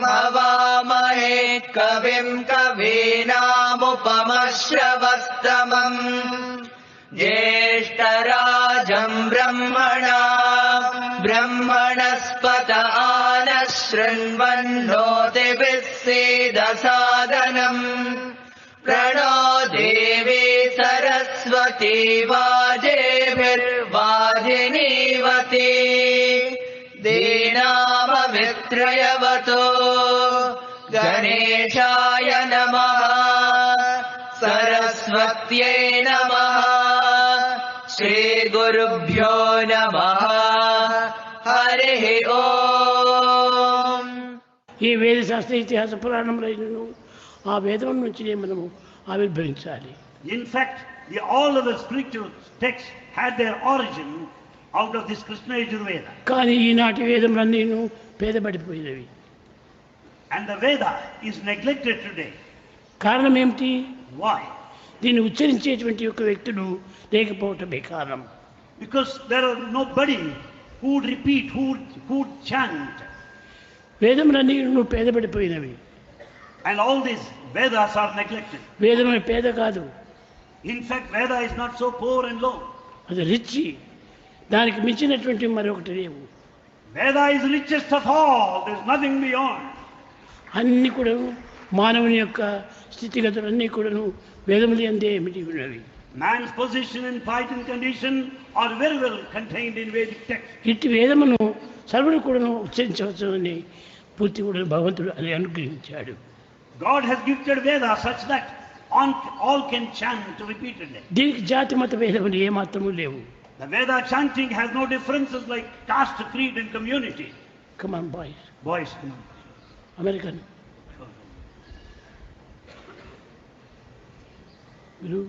हवामहे कविं कवीनामुपमश्रवस्तमम् ज्येष्ठराजं ब्रह्मणस्पत आनः शृण्वन्नोतिभिः सीदसादनम् प्रणो देवी सरस्वती वाजेभिर्वाजिनीवती दीनामवित्रयवतो गणेशाय नमः सरस्वत्यै नमः श्रीगुरुभ्यो नमः हरिः ओम्। ఈ వేద శాస్త్ర ఇతిహాస పురాణములను ఆ వేదం నుంచినే మనము ఆవిర్భవించాలి. In fact, all of the spiritual texts had their origin out of this Krishna Yajurveda. కానీ ఈనాటి వేదములన్నీ పేదపడిపోయినవి. And the Veda is neglected today. కారణం ఏమిటి? Why? దీన్ని ఉచ్చరించేటువంటి ఒక వ్యక్తులు లేకపోవటమే కారణం. Because there are nobody who would repeat, who would chant. వేదములన్నీ పేదపడిపోయినవి. And all these Vedas are neglected. వేదములు పేద కాదు. In fact, Veda is not so poor and low. అది రిచ్. దానికి మించినటువంటి మరొకటి లేవు. Veda is richest of all. There is nothing beyond. అన్ని కూడా మానవుని యొక్క స్థితిగతులన్నీ కూడాను వేదములు అందే ఏమిటి ఉన్నవి. Man's position and plight and condition are very well contained in Vedic text. ఇట్టి వేదమును సర్వుడు కూడాను ఉచ్చరించవచ్చు అని పూర్తి కూడా భగవంతుడు అని అనుగ్రహించాడు. God has gifted Veda such that all can chant repeatedly. దీనికి జాతి మత భేదములు ఏమాత్రము లేవు. The Veda chanting has no differences like caste, creed and community. Come on, boys. Boys, come on. American. Blue.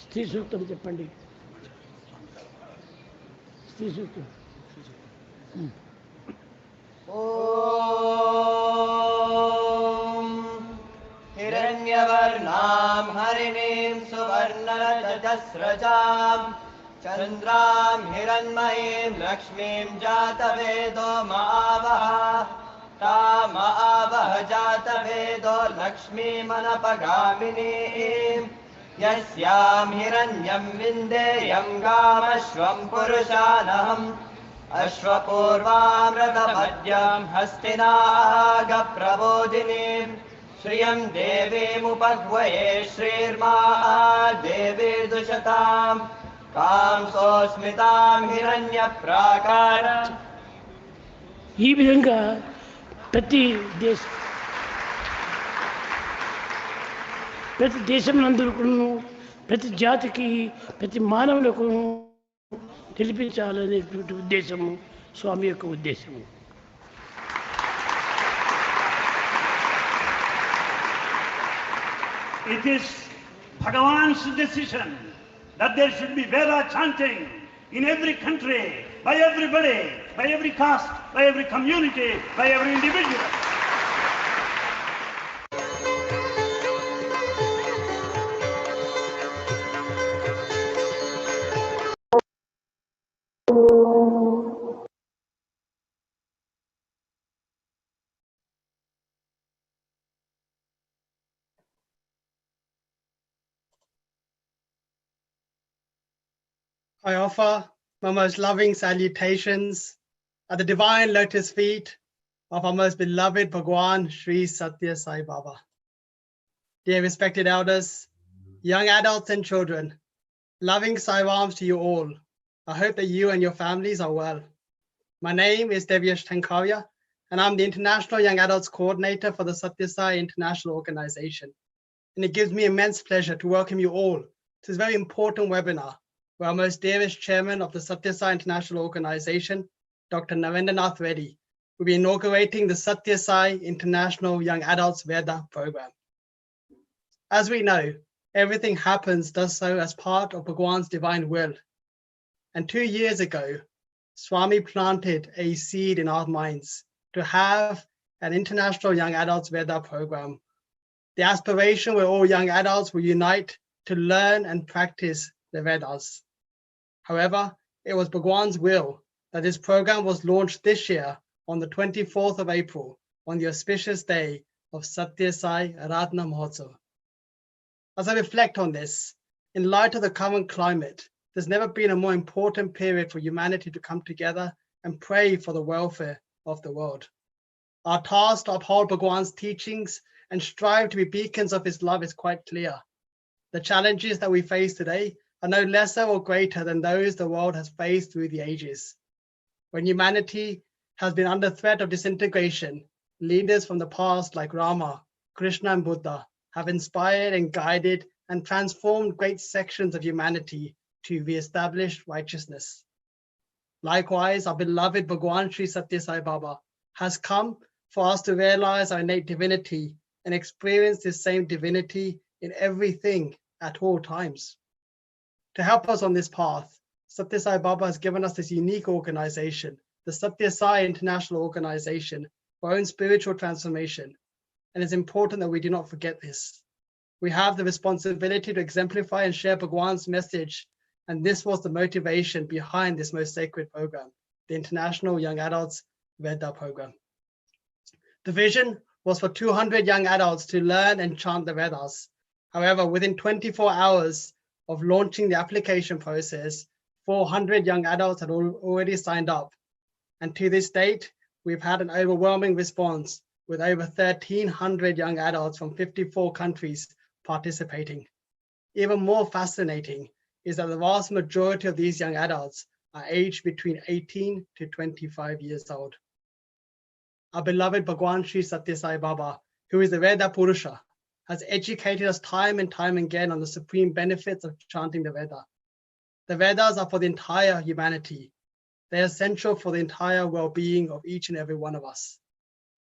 స్త్రీ సూక్తం చెప్పండి. స్త్రీ సూక్తం. ఓం హిరణ్యవర్ణాం హరిణీం సువర్ణరజస్రజాం చంద్రాం హిరణ్మయీం లక్ష్మీం జాతవేదో మావః తామావః జాతవేదో లక్ష్మీమనపగామినీం యస్యాం హిరణ్యం విందేయం గామశ్వం పురుషానహం అశ్వపూర్వామృతపద్యం హస్తినాగప్రబోధినీం శ్రియం దేవీముపహ్వయే శ్రీర్మా దేవీర్దుషతాం కాంసోస్మితాం హిరణ్య ప్రాకార. ఈ విధంగా ప్రతి దేశమునందరూ ప్రతి జాతికి ప్రతి మానవులకు తెలిపించాలనేటువంటి ఉద్దేశము స్వామి యొక్క ఉద్దేశము. It is Bhagavan's decision that there should be Veda chanting in every country, by everybody, by every caste, by every community, by every individual. I offer my most loving salutations at the divine lotus feet of our most beloved Bhagwan Sri Sathya Sai Baba. Dear respected elders, young adults and children, loving Saiwams to you all. I hope that you and your families are well. My name is Devyesh Tankarya, and I'm the International Young Adults Coordinator for the Sathya Sai International Organization. And it gives me immense pleasure to welcome you all to this very important webinar, where our most dearest chairman of the Sathya Sai International Organization, Dr. Narendranath Reddy, will be inaugurating the Sathya Sai International Young Adults Veda Program. As we know, everything happens does so as part of Bhagwan's divine will. And 2 years ago, Swami planted a seed in our minds to have an International Young Adults Veda Program. The aspiration where all young adults will unite to learn and practice the Vedas. However, It was Bhagwan's will that this program was launched this year on the 24th of April, on the auspicious day of Sathya Sai Aradhana Mahotsav. As I reflect on this, in light of the current climate, there's never been a more important period for humanity to come together and pray for the welfare of the world. Our task to uphold Bhagwan's teachings and strive to be beacons of his love is quite clear. The challenges that we face today are no lesser or greater than those the world has faced through the ages. When humanity has been under threat of disintegration, leaders from the past like Rama, Krishna, and Buddha have inspired and guided and transformed great sections of humanity to re-establish righteousness. Likewise, our beloved Bhagwan Sri Sathya Sai Baba has come for us to realize our innate divinity and experience this same divinity in everything at all times. To help us on this path, Sathya Sai Baba has given us this unique organization, the Sathya Sai International Organization, for our own spiritual transformation. And it's important that we do not forget this. We have the responsibility to exemplify and share Bhagwan's message, and this was the motivation behind this most sacred program, the International Young Adults Veda Program. The vision was for 200 young adults to learn and chant the Vedas. However, within 24 hours of launching the application process, 400 young adults had already signed up. And to this date, we've had an overwhelming response with over 1,300 young adults from 54 countries participating. Even more fascinating is that the vast majority of these young adults are aged between 18 to 25 years old. Our beloved Bhagwan Sri Sathya Sai Baba, who is the Veda Purusha, has educated us time and time again on the supreme benefits of chanting the Veda. The Vedas are for the entire humanity. They are essential for the entire well-being of each and every one of us.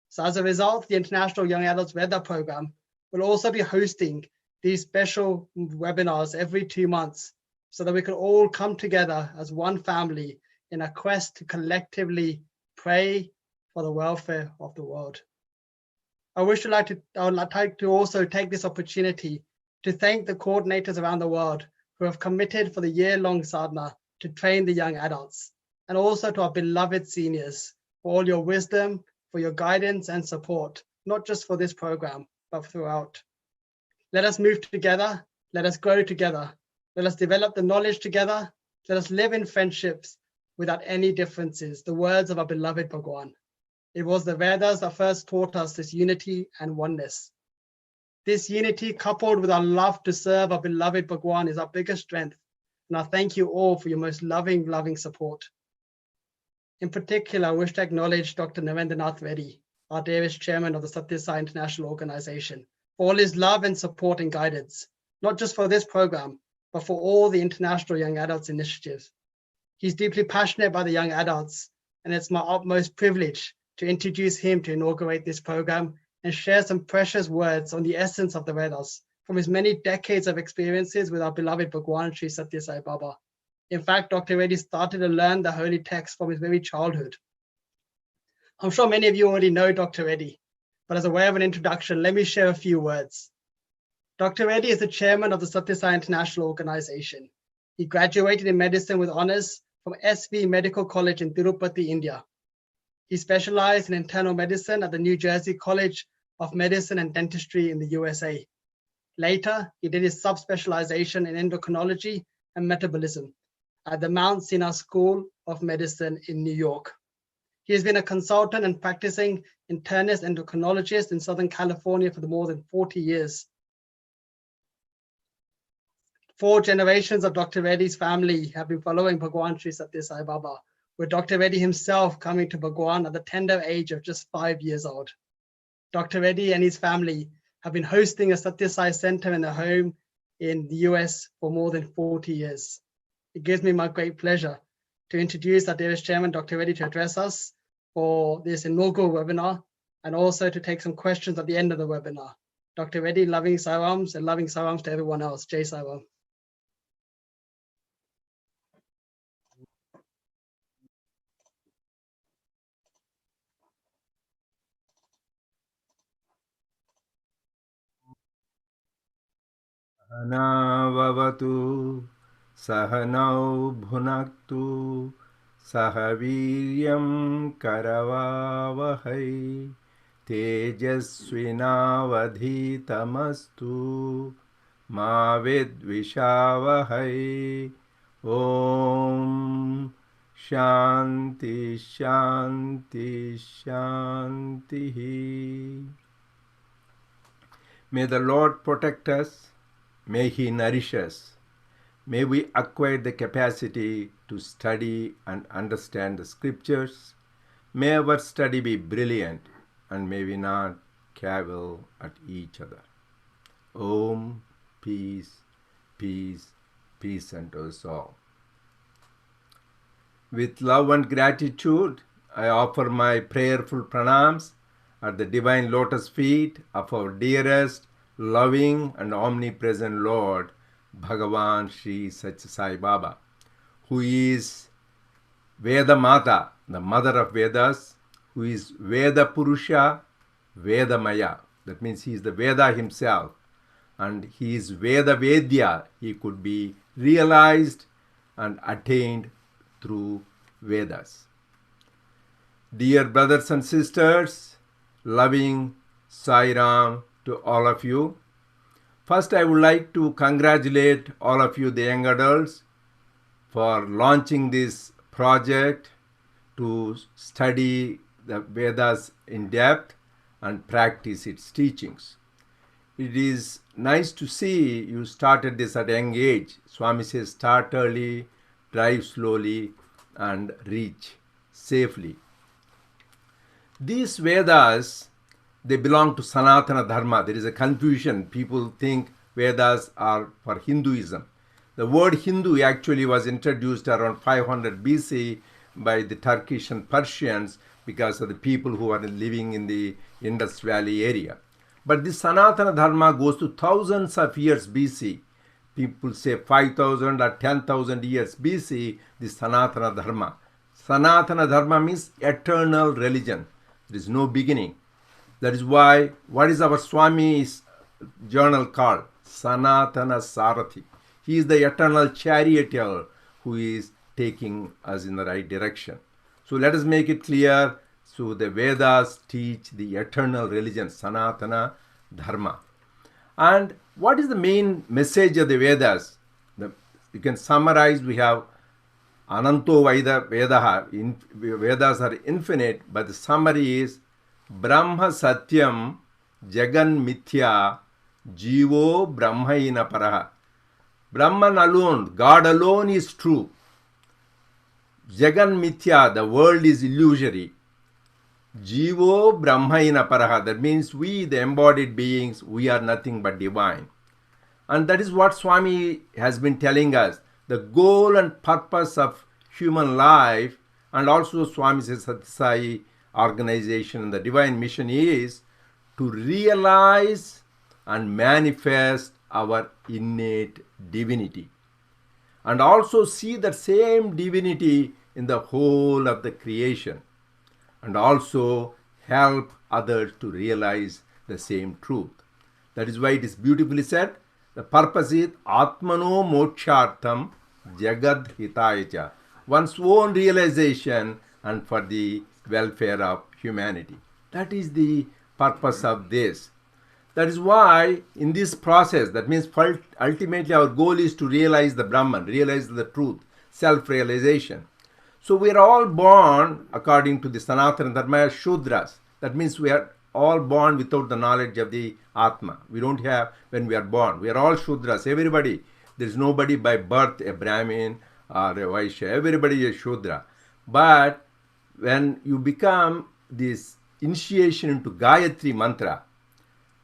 So as a result, the International Young Adults Veda Program will also be hosting these special webinars every 2 months so that we can all come together as one family in a quest to collectively pray for the welfare of the world. I would like to also take this opportunity to thank the coordinators around the world who have committed for the year-long sadhana to train the young adults, and also to our beloved seniors for all your wisdom, for your guidance and support, not just for this program, but throughout. Let us move together, let us grow together, let us develop the knowledge together, let us live in friendships without any differences, the words of our beloved Bhagwan. It was the Vedas that first taught us this unity and oneness. This unity, coupled with our love to serve our beloved Bhagwan, is our biggest strength. And I thank you all for your most loving support. In particular, I wish to acknowledge Dr. Narendranath Reddy, our dearest chairman of the Sathya Sai International Organization, for all his love and support and guidance, not just for this program, but for all the International Young Adults initiatives. He's deeply passionate about the young adults, and it's my utmost privilege to introduce him to inaugurate this program and share some precious words on the essence of the Vedas from his many decades of experiences with our beloved Bhagwan Sri Sathya Sai Baba. In fact, Dr. Reddy started to learn the holy text from his very childhood. I'm sure many of you already know Dr. Reddy, but as a way of an introduction, let me share a few words. Dr. Reddy is the chairman of the Sathya Sai International Organization. He graduated in medicine with honors from SV Medical College in Tirupati, India. He specialized in internal medicine at the New Jersey College of Medicine and Dentistry in the USA. Later, he did his subspecialization in endocrinology and metabolism at the Mount Sinai School of Medicine in New York. He has been a consultant and practicing internist endocrinologist in Southern California for more than 40 years. 4 generations of Dr. Reddy's family have been following Bhagwan Sri Sathya Sai Baba, with Dr. Reddy himself coming to Bhagwan at the tender age of just 5 years old. Dr. Reddy and his family have been hosting a Sathya Sai Center in their home in the US for more than 40 years. It gives me my great pleasure to introduce our dearest chairman, Dr. Reddy, to address us for this inaugural webinar, and also to take some questions at the end of the webinar. Dr. Reddy, loving Sairams and loving Sairams to everyone else. Jai Sairam. Anavavatu Sahanau bhunaktu sahaviryam karavavahai tejasvinavadhitamastu ma vidvishavahai. Om Shanti Shanti Shanti. May the Lord protect us. May He nourish us. May we acquire the capacity to study and understand the scriptures. May our study be brilliant, and may we not cavil at each other. Om, peace, peace, peace unto us all. With love and gratitude, I offer my prayerful pranams at the divine lotus feet of our dearest, loving and omnipresent Lord, Bhagavan Sri Sathya Sai Baba, who is Veda Mata, the mother of Vedas, who is Veda Purusha, Veda Maya. That means he is the Veda himself, and he is Veda Vedya. He could be realized and attained through Vedas. Dear brothers and sisters, loving Sai Ram to all of you. First, I would like to congratulate all of you, the young adults, for launching this project to study the Vedas in depth and practice its teachings. It is nice to see you started this at a young age. Swami says, start early, drive slowly, and reach safely. These Vedas, they belong to Sanatana Dharma. There is a confusion. People think Vedas are for Hinduism. The word Hindu actually was introduced around 500 BC by the Turkish and Persians because of the people who are living in the Indus Valley area. But this Sanatana Dharma goes to thousands of years BC. People say 5,000 or 10,000 years BC, this Sanatana Dharma. Sanatana Dharma means eternal religion. There is no beginning. That is why, what is our Swami's journal called? Sanatana Sarathi. He is the eternal charioteer who is taking us in the right direction. So let us make it clear. So the Vedas teach the eternal religion, Sanatana Dharma. And what is the main message of the Vedas? You can summarize, we have Ananto Vedaha. Vedas are infinite, but the summary is Brahma Satyam Jagan Mithya Jivo Brahmaina Paraha. Brahman alone, God alone is true. Jagan Mithya, the world is illusory. Jivo Brahmaina Paraha, that means we, the embodied beings, we are nothing but divine. And that is what Swami has been telling us. The goal and purpose of human life, and also Swami says Sathya Sai Organization and the divine mission is to realize and manifest our innate divinity. And also see that same divinity in the whole of the creation. And also help others to realize the same truth. That is why it is beautifully said, the purpose is Atmano Mokshartham Jagad Hitayacha. One's own realization and for the welfare of humanity. That is the purpose of this. That is why in this process, that means ultimately our goal is to realize the Brahman, realize the truth, self-realization. So we are all born, according to the Sanatana Dharma, Shudras. That means we are all born without the knowledge of the Atma. We don't have when we are born. We are all Shudras, everybody. There is nobody by birth a Brahmin or a Vaishya. Everybody is Shudra. But when you become this initiation into Gayatri Mantra,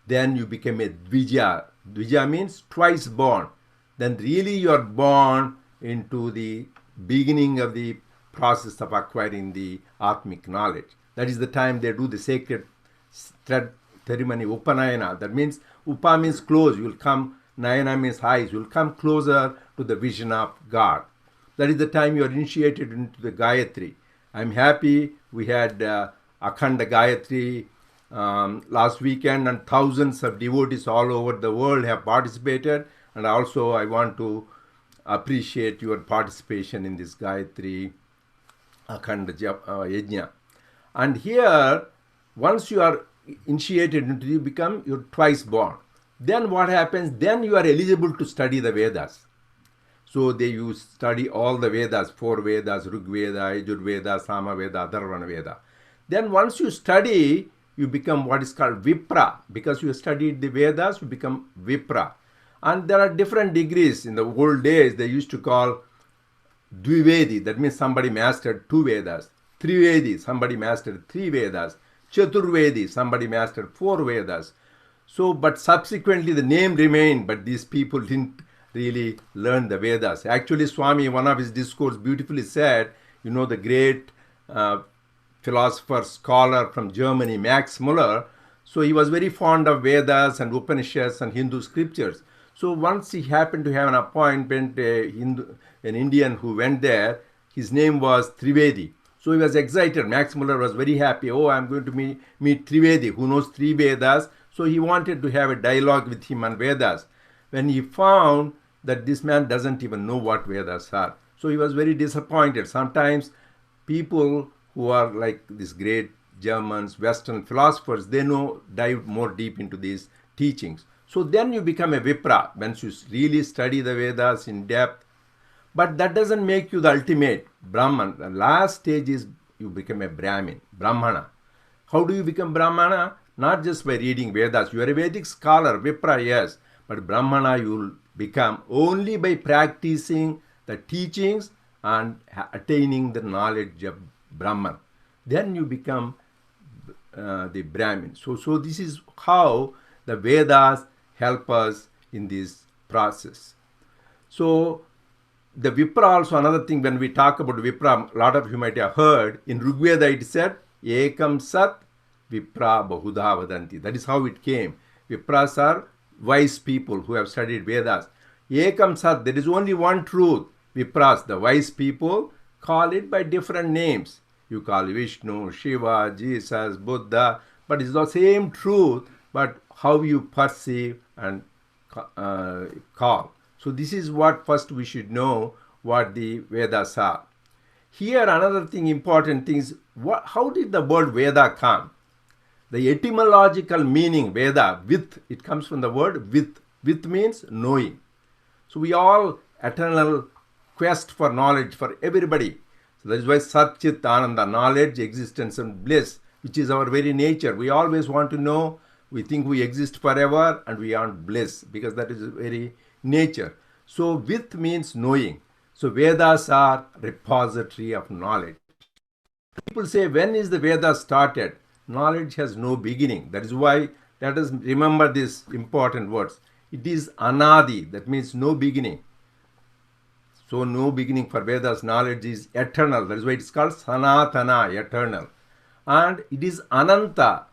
then you become a Dvija. Dvija means twice born. Then really you are born into the beginning of the process of acquiring the Atmic knowledge. That is the time they do the sacred ceremony, Upanayana. That means Upa means close. You will come, Nayana means eyes. You will come closer to the vision of God. That is the time you are initiated into the Gayatri. I am happy we had Akhanda Gayatri last weekend, and thousands of devotees all over the world have participated. And also I want to appreciate your participation in this Gayatri Akhanda Yajna. And here, once you are initiated into, you become, you're twice born. Then what happens? Then you are eligible to study the Vedas. So you study all the Vedas, 4 Vedas, Rig Veda, Yajur Veda, Sama Veda, Atharvana Veda. Then once you study, you become what is called Vipra. Because you studied the Vedas, you become Vipra. And there are different degrees. In the old days, they used to call Dvivedi, that means somebody mastered 2 Vedas. Trivedi, somebody mastered 3 Vedas. Chaturvedi, somebody mastered 4 Vedas. So, but subsequently the name remained, but these people didn't really learn the Vedas. Actually, Swami, one of his discourse beautifully said, you know, the great philosopher, scholar from Germany, Max Muller, so he was very fond of Vedas and Upanishads and Hindu scriptures. So once he happened to have an appointment, an Indian who went there, his name was Trivedi. So he was excited. Max Muller was very happy. Oh, I'm going to meet Trivedi, who knows 3 Vedas. So he wanted to have a dialogue with him on Vedas. When he found that this man doesn't even know what Vedas are. So he was very disappointed. Sometimes people who are like these great Germans, Western philosophers, they dive more deep into these teachings. So then you become a Vipra, once you really study the Vedas in depth. But that doesn't make you the ultimate Brahman. The last stage is you become a Brahmin, Brahmana. How do you become Brahmana? Not just by reading Vedas. You are a Vedic scholar, Vipra, yes. But Brahmana you will become only by practicing the teachings and attaining the knowledge of Brahman. Then you become the Brahmin. So this is how the Vedas help us in this process. So the Vipra also, another thing, when we talk about Vipra, a lot of you might have heard, in Rig Veda it said, Ekam Sat Vipra Bahuda Vadanti. That is how it came. Vipras are wise people who have studied Vedas. Ekam Sat, there is only one truth. Vipras, the wise people, call it by different names. You call Vishnu, Shiva, Jesus, Buddha, but it's the same truth, but how you perceive and call. So this is what first we should know what the Vedas are. Here another thing, important thing is, how did the word Veda come? The etymological meaning Veda, with, it comes from the word with. With means knowing. So we all eternal quest for knowledge for everybody. So that is why Sat Chit Ananda, knowledge, existence and bliss, which is our very nature. We always want to know, we think we exist forever and we aren't bliss, because that is very nature. So with means knowing. So Vedas are repository of knowledge. People say, when is the Vedas started? Knowledge has no beginning. That is why, let us remember these important words. It is Anadi, that means no beginning. So no beginning for Vedas. Knowledge is eternal. That is why it is called Sanatana, eternal. And it is Ananta.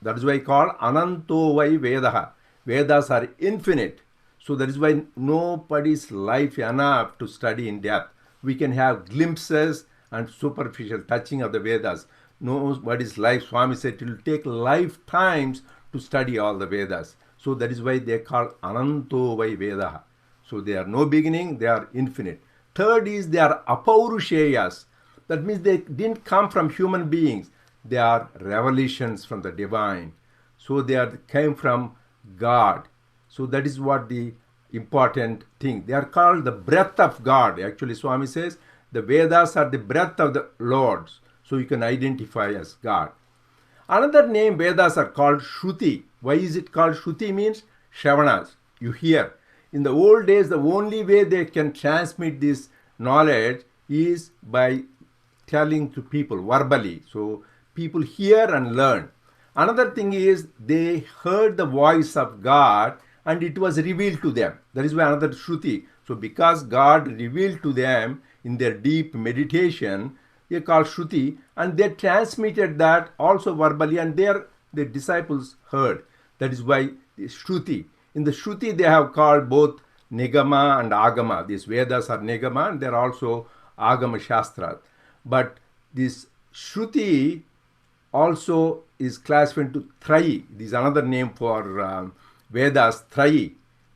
That is why it's called Ananto Vai Vedaha. Vedas are infinite. So that is why nobody's life enough to study in depth. We can have glimpses and superficial touching of the Vedas. Nobody's life, Swami said, it will take lifetimes to study all the Vedas. So that is why they are called Ananto Vai Vedaha. So they are no beginning, they are infinite. Third is they are Apaurusheyas. That means they didn't come from human beings. They are revelations from the divine. So they came from God. So that is what the important thing. They are called the breath of God. Actually, Swami says the Vedas are the breath of the Lord. So you can identify as God. Another name, Vedas are called Shruti. Why is it called Shruti? Means Shravanas. You hear. In the old days, the only way they can transmit this knowledge is by telling to people verbally. So people hear and learn. Another thing is they heard the voice of God and it was revealed to them. That is why another Shruti. So because God revealed to them in their deep meditation, they called Shruti, and they transmitted that also verbally, and their disciples heard. That is why Shruti. In the Shruti they have called both Nigama and Agama. These Vedas are Nigama and they are also Agama Shastras. But this Shruti also is classified into Trayi. This is another name for Vedas, Trayi.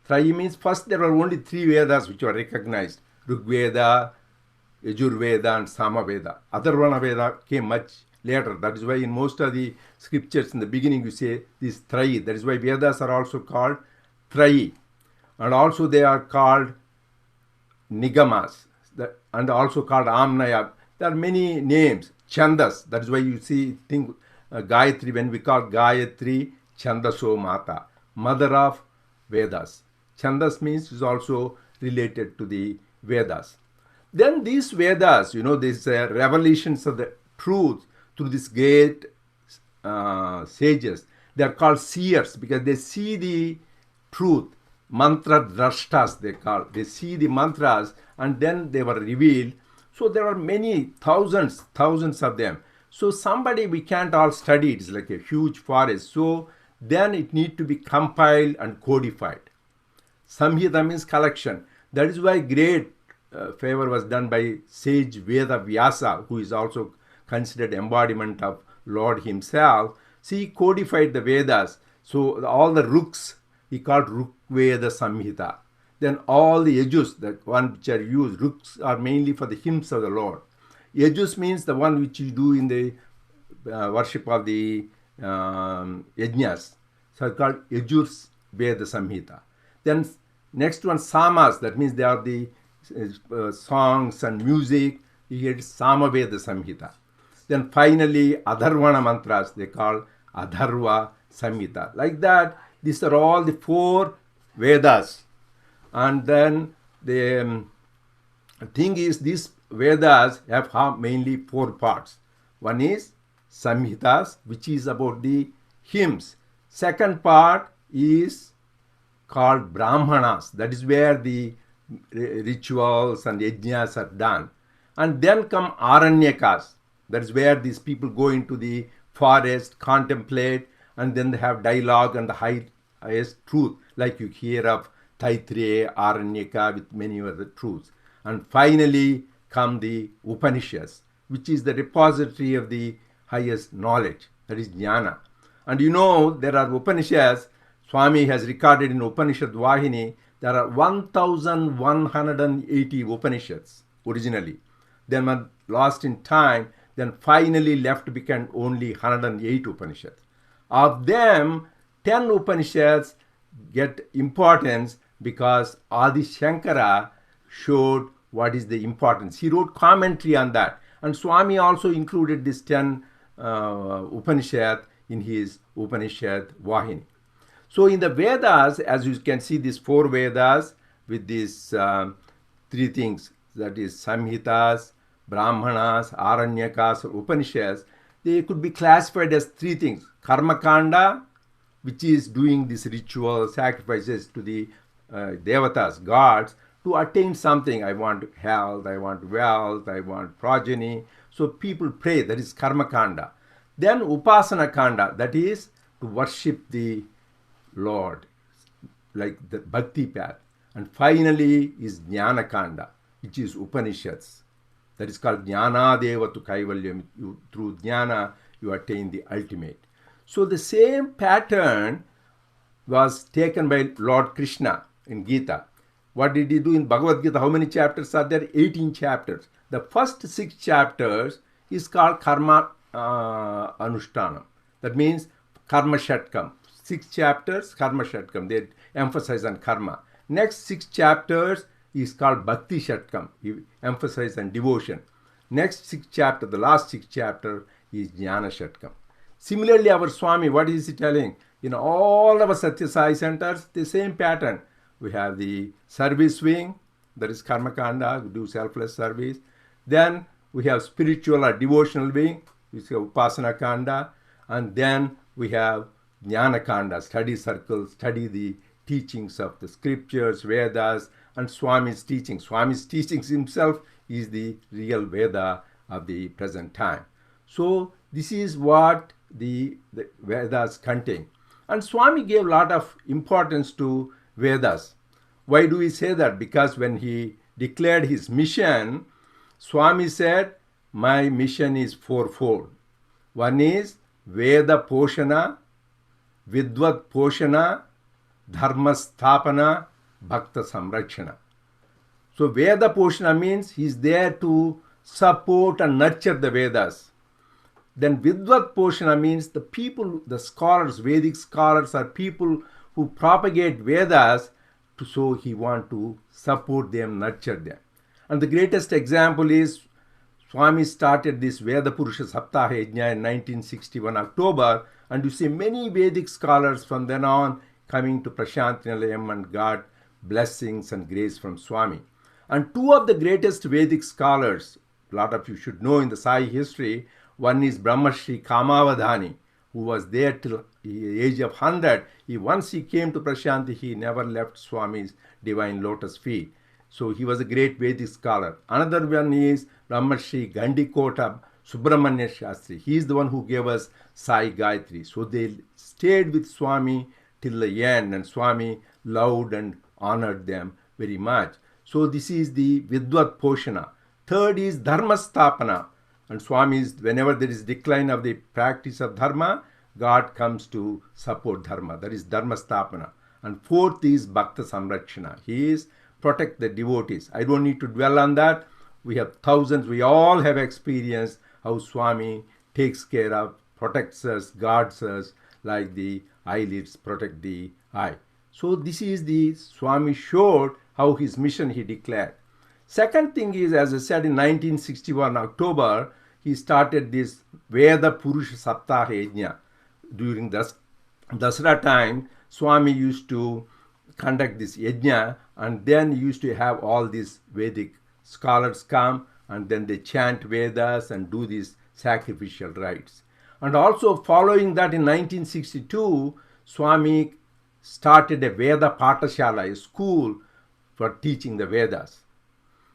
Trayi means first there were only 3 Vedas which were recognized. Rig Veda, Yajur Veda and Sama Veda. Atharvana Veda came much later. That is why in most of the scriptures in the beginning you say this Trayi. That is why Vedas are also called Trayi. And also they are called Nigamas. And also called Amnaya. There are many names. Chandas. That is why you think Gayatri, when we call Gayatri, Chandaso Mata, mother of Vedas. Chandas means is also related to the Vedas. Then these Vedas, these revelations of the truth through these great sages, they are called seers because they see the truth. Mantra drashtas they call. They see the mantras and then they were revealed. So there are many thousands of them. So somebody, we can't all study. It's like a huge forest. So then it needs to be compiled and codified. Samhita means collection. That is why great favor was done by sage Veda Vyasa, who is also considered embodiment of Lord himself. So he codified the Vedas. So all the Ruks, he called Ruk Veda Samhita. Then all the Yajus, the one which are used, Ruks are mainly for the hymns of the Lord. Yajus means the one which you do in the worship of the Yajnas. So it's called Yajur Veda Samhita. Then next one, Samas, that means they are the songs and music. You get Sama Veda Samhita. Then finally, Adharvana mantras, they call Adharva Samhita. Like that, these are all the 4 Vedas. And then the thing is, these Vedas have mainly 4 parts. One is Samhitas, which is about the hymns. Second part is called Brahmanas. That is where the rituals and yajnas are done. And then come Aranyakas. That is where these people go into the forest, contemplate, and then they have dialogue and the highest truth, like you hear of Taittiriya, Aranyaka with many other truths. And finally come the Upanishads, which is the repository of the highest knowledge, that is Jnana. And there are Upanishads. Swami has recorded in Upanishad Vahini, there are 1,180 Upanishads originally. Then were lost in time, then finally left became only 108 Upanishads. Of them, 10 Upanishads get importance because Adi Shankara showed what is the importance. He wrote commentary on that. And Swami also included this 10 Upanishad in his Upanishad Vahini. So in the Vedas, as you can see, these 4 Vedas with these 3 things, that is Samhitas, Brahmanas, Aranyakas, or Upanishads, they could be classified as 3 things. Karma Kanda, which is doing this ritual sacrifices to the devatas, gods, to attain something. I want health, I want wealth, I want progeny. So people pray, that is Karma Kanda. Then Upasana Kanda, that is to worship the Lord, like the Bhakti path. And finally is Jnana Kanda, which is Upanishads. That is called Jnana Devatu Kaivalyam. Through Jnana, you attain the ultimate. So the same pattern was taken by Lord Krishna in Gita. What did he do in Bhagavad Gita? How many chapters are there? 18 chapters. The first 6 chapters is called Karma Anushtanam. That means Karma Shatkam. 6 chapters, Karma Shatkam. They emphasize on karma. Next 6 chapters is called Bhakti Shatkam. He emphasizes on devotion. Next 6 chapter, the last 6 chapter is Jnana Shatkam. Similarly, our Swami, what is he telling? In all our Sathya Sai centers, the same pattern. We have the service wing, that is Karma Kanda, we do selfless service. Then we have spiritual or devotional wing, which is Upasana Kanda. And then we have Jnana Kanda, study circles, study the teachings of the scriptures, Vedas, and Swami's teaching. Swami's teachings himself is the real Veda of the present time. So this is what the Vedas contain. And Swami gave a lot of importance to Vedas. Why do we say that? Because when he declared his mission, Swami said, my mission is 4-fold. One is Veda Poshana, Vidvat Poshana, Dharma Sthapana, Bhakta Samrakshana. So Veda Poshana means he is there to support and nurture the Vedas. Then Vidvat Poshana means the people, the scholars, Vedic scholars are people who propagate Vedas, so he want to support them, nurture them. And the greatest example is Swami started this Veda Purusha Saptaha Yajna in 1961 October, and you see many Vedic scholars from then on coming to Prasanthi Nilayam and got blessings and grace from Swami. And two of the greatest Vedic scholars, a lot of you should know in the Sai history, one is Brahmashri Kamavadhani, who was there till the age of 100. Once he came to Prasanthi, he never left Swami's divine lotus feet. So he was a great Vedic scholar. Another one is Brahmashri Gandikota Subramanya Shastri. He is the one who gave us Sai Gayatri. So they stayed with Swami till the end, and Swami loved and honored them very much. So this is the Vidvat Poshana. Third is Dharma Stapana. And Swami is, whenever there is decline of the practice of Dharma, God comes to support Dharma. That is Dharma Stapana. And fourth is Bhakta Samrakshana. He is protect the devotees. I don't need to dwell on that. We have thousands, we all have experienced how Swami takes care of, protects us, guards us, like the eyelids protect the eye. So this is the Swami showed how his mission he declared. Second thing is, as I said, in 1961 October, he started this Veda Purusha Saptaha Yajna. During Dasara time, Swami used to conduct this yajna, and then used to have all these Vedic scholars come, and then they chant Vedas and do these sacrificial rites. And also following that in 1962, Swami started a Veda Patashala, a school for teaching the Vedas.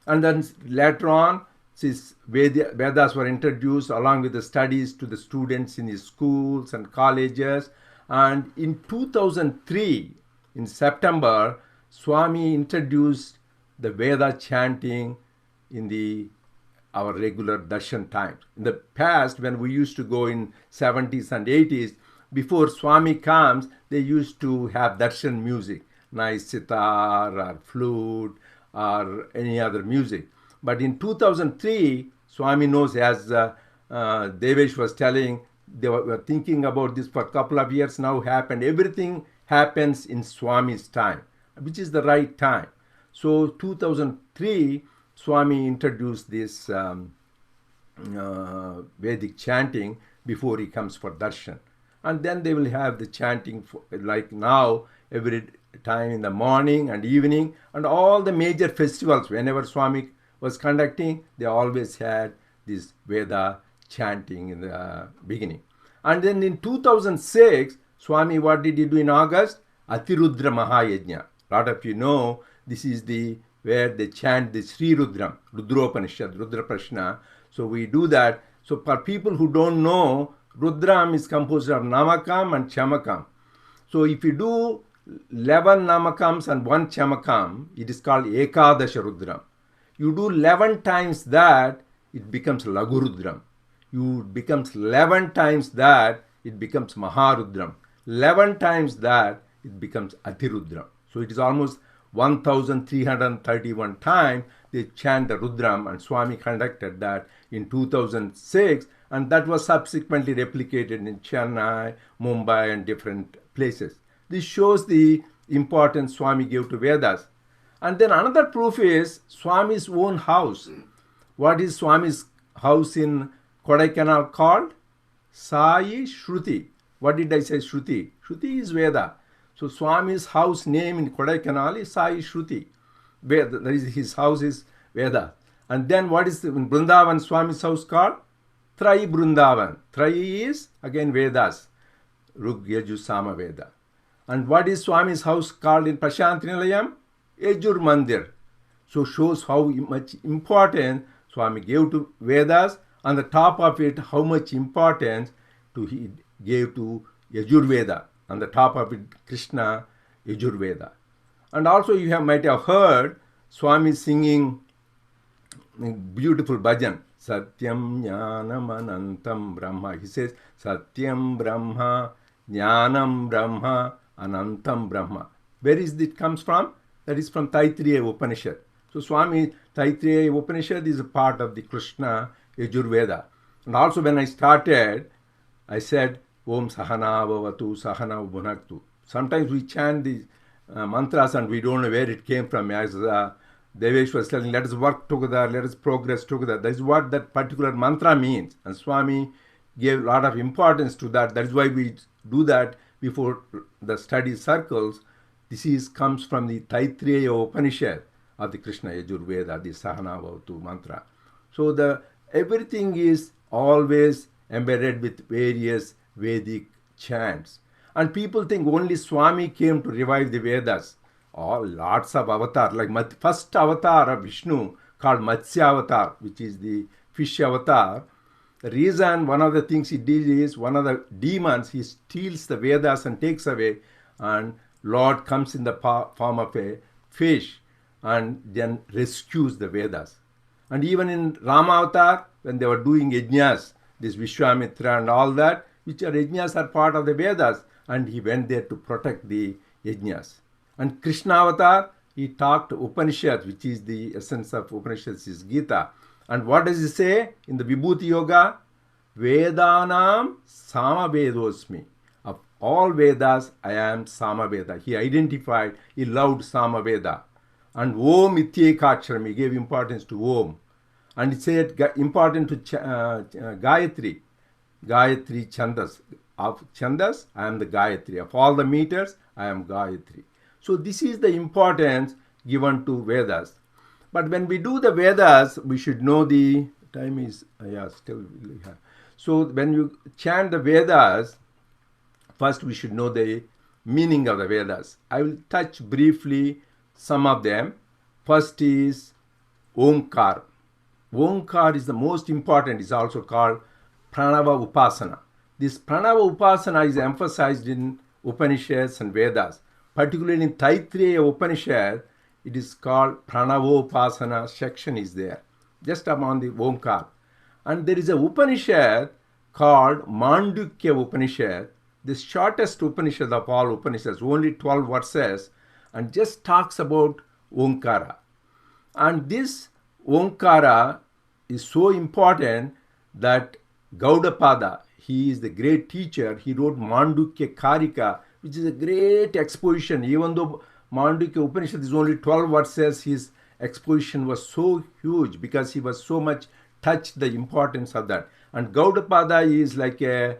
And then later on, since Vedas were introduced along with the studies to the students in the schools and colleges. And in 2003, in September, Swami introduced the Veda chanting in our regular darshan times. In the past, when we used to go in 70s and 80s, before Swami comes, they used to have darshan music, nice sitar or flute or any other music. But in 2003, Swami knows, as Devesh was telling, they were thinking about this for a couple of years now happened. Everything happens in Swami's time, which is the right time. So 2003, Swami introduced this Vedic chanting before he comes for darshan. And then they will have the chanting like now, every time in the morning and evening, and all the major festivals, whenever Swami was conducting, they always had this Veda chanting in the beginning. And then in 2006, Swami, what did he do in August? Atirudra Mahayajna. A lot of you know, this is where they chant the Sri Rudram, Rudropanishad, Rudra Prashna. So we do that. So for people who don't know, Rudram is composed of Namakam and Chamakam. So if you do 11 Namakams and 1 Chamakam, it is called Ekadasha Rudram. You do 11 times that, it becomes Lagurudram. You becomes 11 times that, it becomes Maharudram. 11 times that, it becomes Atirudram. So it is almost 1,331 times they chant the Rudram, and Swami conducted that in 2006, and that was subsequently replicated in Chennai, Mumbai and different places. This shows the importance Swami gave to Vedas. And then another proof is Swami's own house. What is Swami's house in Kodaikanal called? Sai Shruti. What did I say, Shruti? Shruti is Veda. So Swami's house name in Kodaikanal is Sai Shruti. Veda, that is, his house is Veda. And then what is in Vrindavan Swami's house called? Trai Vrindavan. Trai is again Vedas. Rug, Yajur, Sama Veda. And what is Swami's house called in Prasanthi Nilayam? Yajur Mandir. So shows how much importance Swami gave to Vedas. On the top of it, how much importance he gave to Yajur Veda. On the top of it, Krishna, Yajur Veda. And also you might have heard Swami singing beautiful bhajan. Satyam Jnanam Anantam Brahma. He says, Satyam Brahma, Jnanam Brahma, Anantam Brahma. Where is it comes from? That is from Taittiriya Upanishad. So Swami, Taittiriya Upanishad is a part of the Krishna Yajurveda. And also when I started, I said, Om Sahana Bhavatu Sahana Bhunaktu. Sometimes we chant these mantras and we don't know where it came from. As Devesh was telling, let us work together, let us progress together. That is what that particular mantra means. And Swami gave a lot of importance to that. That is why we do that before the study circles. This comes from the Taittiriya Upanishad of the Krishna Yajurveda, the Sahana Bhavatu mantra. So everything is always embedded with various Vedic chants. And people think only Swami came to revive the Vedas. Lots of avatars, like first avatar of Vishnu called Matsya avatar, which is the fish avatar. The reason, one of the things he did is, one of the demons, he steals the Vedas and takes away, and Lord comes in the form of a fish and then rescues the Vedas. And even in Rama avatar, when they were doing yajnas, this Vishwamitra and all that, which are yajnas are part of the Vedas, and he went there to protect the yajnas. And Krishna avatar, he taught Upanishads, which is the essence of Upanishads, is Gita. And what does he say in the Vibhuti Yoga? Vedanam Samavedosmi. Of all Vedas, I am Samaveda. He identified, he loved Samaveda. And Om Ityekaksharam, he gave importance to Om. And he said important to Gayatri. Gayatri Chandas. Of Chandas, I am the Gayatri. Of all the meters, I am Gayatri. So this is the importance given to Vedas. But when we do the Vedas, we should know the time is, So when you chant the Vedas, first we should know the meaning of the Vedas. I will touch briefly some of them. First is Omkar. Omkar is the most important. It's also called Pranava Upasana. This Pranava Upasana is emphasized in Upanishads and Vedas. Particularly in Taittiriya Upanishad, it is called Pranavopasana section is there, just among the Omkar. And there is a Upanishad called Mandukya Upanishad, the shortest Upanishad of all Upanishads, only 12 verses, and just talks about Omkara. And this Omkara is so important that Gaudapada, he is the great teacher, he wrote Mandukya Karika, which is a great exposition. Even though Mandukya Upanishad is only 12 verses, his exposition was so huge because he was so much touched the importance of that. And Gaudapada is like a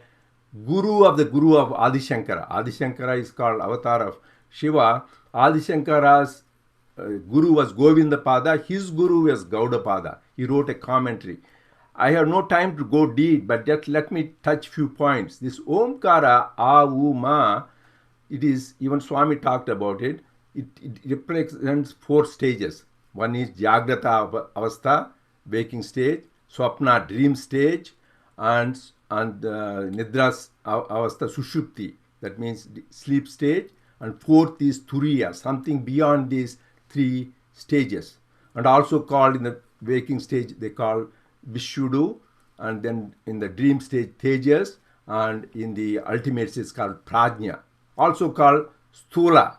guru of Adi Shankara. Adi Shankara is called avatar of Shiva. Adi Shankara's guru was Govindapada. His guru was Gaudapada. He wrote a commentary. I have no time to go deep, but just let me touch few points. This Omkara, Ma, it is, even Swami talked about it, it represents 4 stages. One is Jagrata Avastha, waking stage, Swapna, dream stage, and Nidra Avastha, Sushupti, that means sleep stage, and 4th is Turiya, something beyond these 3 stages. And also called in the waking stage, they call Vishuddhu, and then in the dream stage, Tejas, and in the ultimate stage called Prajna. Also called Stula,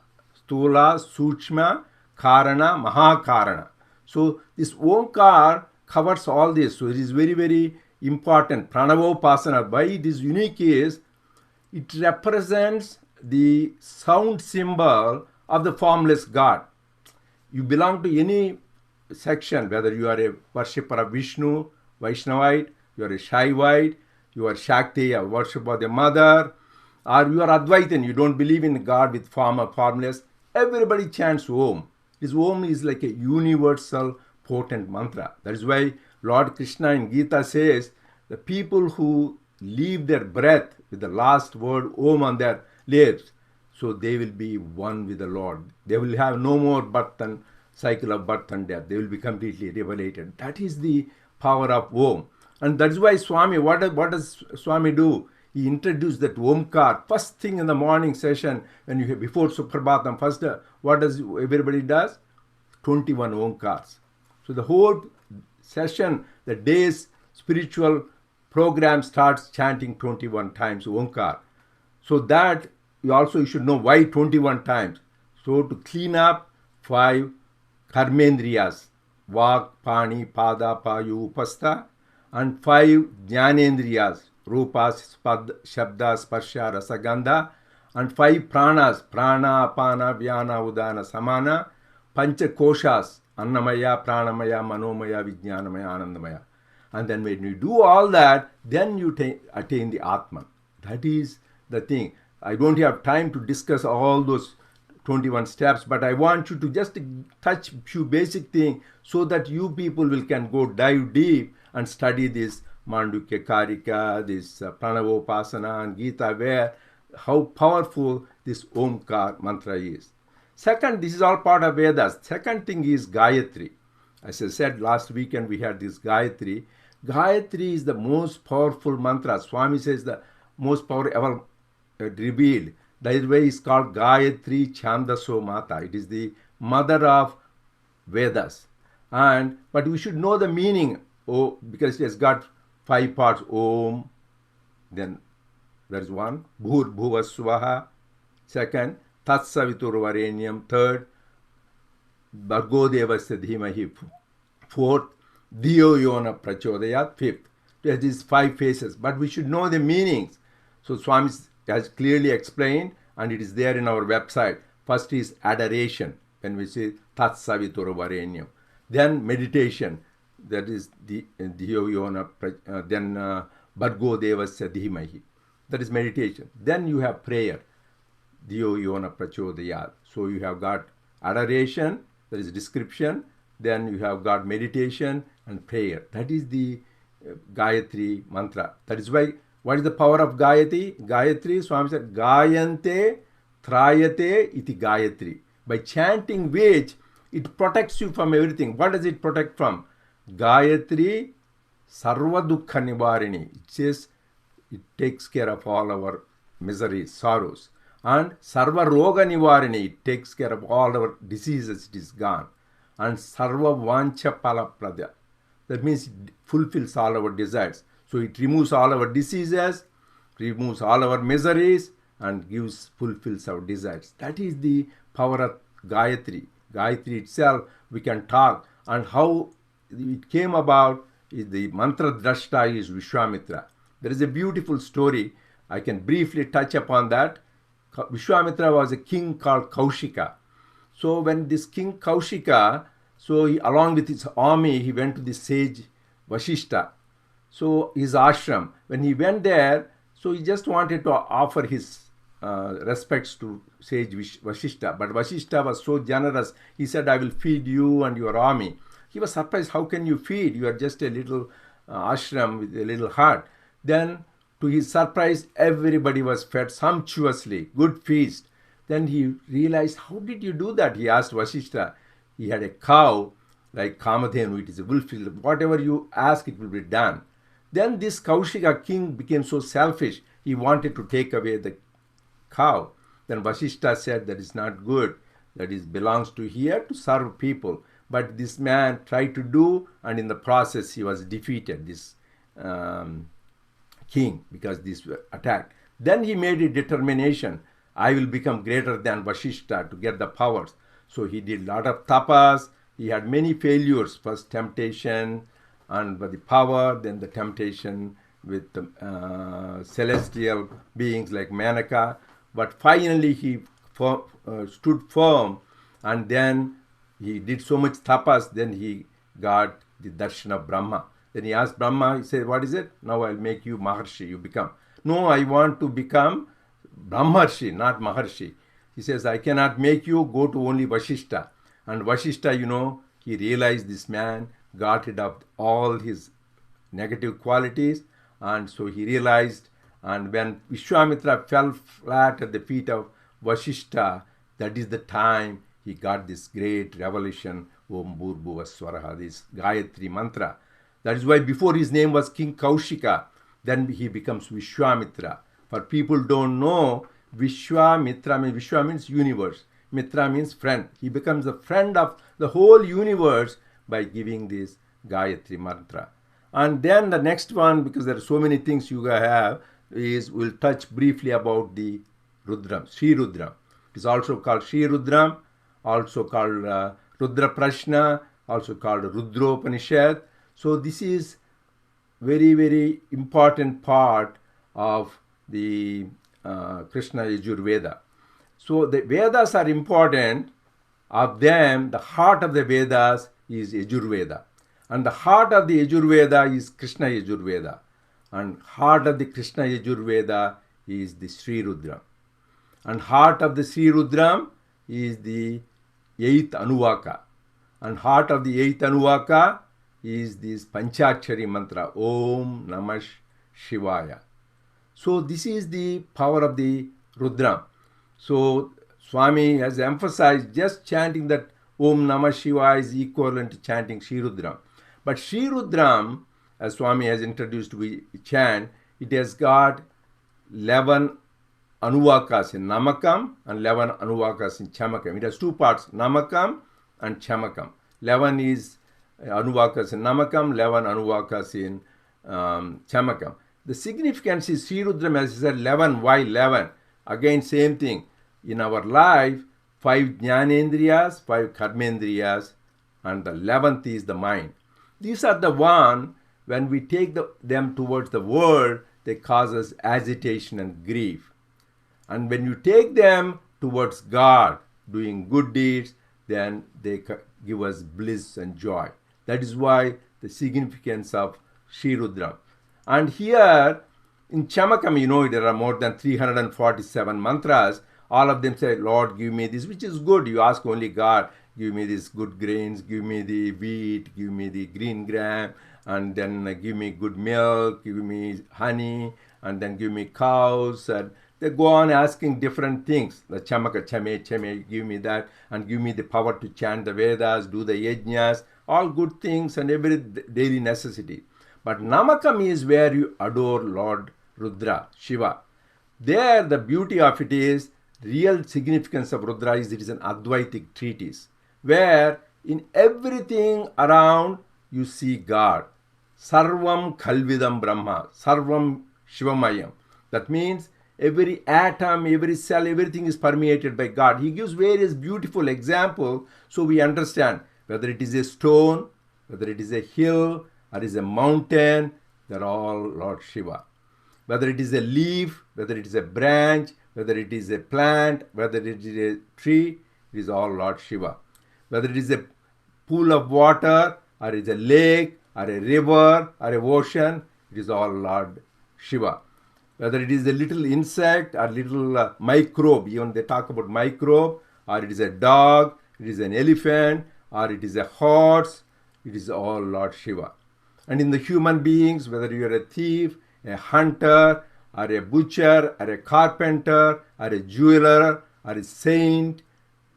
Sukshma, Karana, Mahakarana. So this Omkar covers all this. So it is very, very important. Pranavopasana, why it is unique is, it represents the sound symbol of the formless God. You belong to any section, whether you are a worshipper of Vishnu, Vaishnavite, you are a Shaivite, you are Shakti, a worshipper of the mother, or you are Advaitin, you don't believe in God with form or formless, everybody chants Om. This Om is like a universal potent mantra. That is why Lord Krishna in Gita says, the people who leave their breath with the last word Om on their lips, so they will be one with the Lord. They will have no more birth and cycle of birth and death. They will be completely revelated. That is the power of Om. And that is why Swami, what does Swami do? He introduced that Omkar first thing in the morning session when you before Suprabhatam. First, what does everybody does? 21 Omkars. So the whole session, the day's spiritual program starts chanting 21 times Omkar. So that you should know why 21 times. So to clean up 5 karmendriyas, vak, pani, pada, payu, upastha, and 5 jnanendriyas, rupa, shabda, sparsha, rasagandha, and 5 pranas, prana, apana, vyana, udana, samana, pancha koshas, annamaya, pranamaya, manomaya, vijnanamaya, anandamaya. And then when you do all that, then you attain the Atman. That is the thing. I don't have time to discuss all those 21 steps, but I want you to just touch few basic things so that you people can go dive deep and study this Mandukya Karika, this Pranavopasana and Gita, where how powerful this Omkar mantra is. Second, this is all part of Vedas. Second thing is Gayatri. As I said last weekend, we had this Gayatri. Gayatri is the most powerful mantra. Swami says the most power ever revealed. That is why it's called Gayatri Chandaso Mata. It is the mother of Vedas. But we should know the meaning. Oh, because it has got 5 parts. Om, then there is 1. Bhur Bhuva Swaha. 2nd, Tat Savitur Varenyam. 3rd, Bhargo Devasya Dhimahi. 4th, Diyo Yona Prachodayat. 5th. There is 5 phases, but we should know the meanings. So Swami has clearly explained, and it is there in our website. First is adoration, when we say Tat Savitur Varenyam. Then meditation, that is the Diyo Yona, then Bhargo Devasya Dhimahi. That is meditation. Then you have prayer, Diyo Yona Prachodayat. So you have got adoration, that is description. Then you have got meditation and prayer. That is the Gayatri mantra. That is why, what is the power of Gayatri? Gayatri, Swami said, Gayante Trayate iti Gayatri. By chanting which, it protects you from everything. What does it protect from? Gayatri Sarva Dukkha Nivarini. It says it takes care of all our miseries, sorrows. And Sarva Roga Nivarini, it takes care of all our diseases, it is gone. And Sarva Vancha Palaprada. That means it fulfills all our desires. So it removes all our diseases, removes all our miseries, and fulfills our desires. That is the power of Gayatri. Gayatri itself, we can talk. And how it came about is the mantra drashta is Vishwamitra. There is a beautiful story. I can briefly touch upon that. Vishwamitra was a king called Kaushika. So when this king Kaushika, so he, along with his army, he went to the sage Vashishta. So his ashram, when he went there, so he just wanted to offer his respects to sage Vashishta. But Vashishta was so generous. He said, I will feed you and your army. He was surprised, how can you feed? You are just a little ashram with a little hut. Then to his surprise, everybody was fed sumptuously, good feast. Then he realized, how did you do that? He asked Vashishta. He had a cow, like Kamadhenu, it is a wolf. Whatever you ask, it will be done. Then this Kaushika king became so selfish, he wanted to take away the cow. Then Vashishta said, that is not good. That is belongs to here to serve people. But this man tried to do, and in the process he was defeated, this king, because this were attacked. Then he made a determination, I will become greater than Vashishta to get the powers. So he did a lot of tapas. He had many failures. First temptation and by the power, then the temptation with the celestial beings like Manaka. But finally he stood firm, and then he did so much tapas, then he got the darshan of Brahma. Then he asked Brahma, he said, what is it? Now I'll make you Maharshi, you become. No, I want to become Brahmarshi, not Maharshi. He says, I cannot make you, go to only Vashishta. And Vashishta, he realized this man got rid of all his negative qualities. And so he realized, and when Vishwamitra fell flat at the feet of Vashishta, that is the time he got this great revelation, Om Bhurbhuva Swaraha, this Gayatri mantra. That is why before his name was King Kaushika, then he becomes Vishwamitra. For people don't know, Vishwa means universe. Mitra means friend. He becomes a friend of the whole universe by giving this Gayatri mantra. And then the next one, because there are so many things you have, is we'll touch briefly about the Rudram, Sri Rudram. It's also called Sri Rudram, also called Rudra Prashna, also called Rudropanishad. So this is very, very important part of the Krishna Yajurveda. So the Vedas are important. Of them, the heart of the Vedas is Yajurveda. And the heart of the Yajurveda is Krishna Yajurveda. And heart of the Krishna Yajurveda is the Sri Rudram. And heart of the Sri Rudram is the 8th Anuvaka. And heart of the 8th Anuvaka is this Panchakshari mantra, Om Namah Shivaya. So this is the power of the Rudram. So Swami has emphasized just chanting that Om Namah Shivaya is equivalent to chanting Sri Rudram. But Sri Rudram, as Swami has introduced, we chant, it has got 11 Anuvakas in Namakam and 11 Anuvakas in Chamakam. It has two parts, Namakam and Chamakam. 11 is Anuvakas in Namakam, 11 Anuvakas in Chamakam. The significance is Sri Rudram, as I said, 11. Why 11? Again, same thing. In our life, 5 Jnanendriyas, 5 Karmendriyas, and the 11th is the mind. These are the one, when we take them towards the world, they cause us agitation and grief. And when you take them towards God, doing good deeds, then they give us bliss and joy. That is why the significance of Sri Rudram. And here in Chamakam, there are more than 347 mantras. All of them say, Lord, give me this, which is good. You ask only God, give me these good grains, give me the wheat, give me the green gram, and then give me good milk, give me honey, and then give me cows. And they go on asking different things. The Chamaka, Chame, give me that, and give me the power to chant the Vedas, do the yajnas, all good things and every daily necessity. But Namakam is where you adore Lord Rudra, Shiva. There, the beauty of it is, real significance of Rudra is it is an Advaitic treatise, where in everything around you see God. Sarvam Kalvidam Brahma, Sarvam Shivamayam. That means every atom, every cell, everything is permeated by God. He gives various beautiful examples so we understand whether it is a stone, whether it is a hill, or it is a mountain, they are all Lord Shiva. Whether it is a leaf, whether it is a branch, whether it is a plant, whether it is a tree, it is all Lord Shiva. Whether it is a pool of water, or it is a lake, or a river, or a ocean, it is all Lord Shiva. Whether it is a little insect or little microbe, even they talk about microbe, or it is a dog, it is an elephant, or it is a horse, it is all Lord Shiva. And in the human beings, whether you are a thief, a hunter, or a butcher, or a carpenter, or a jeweler, or a saint,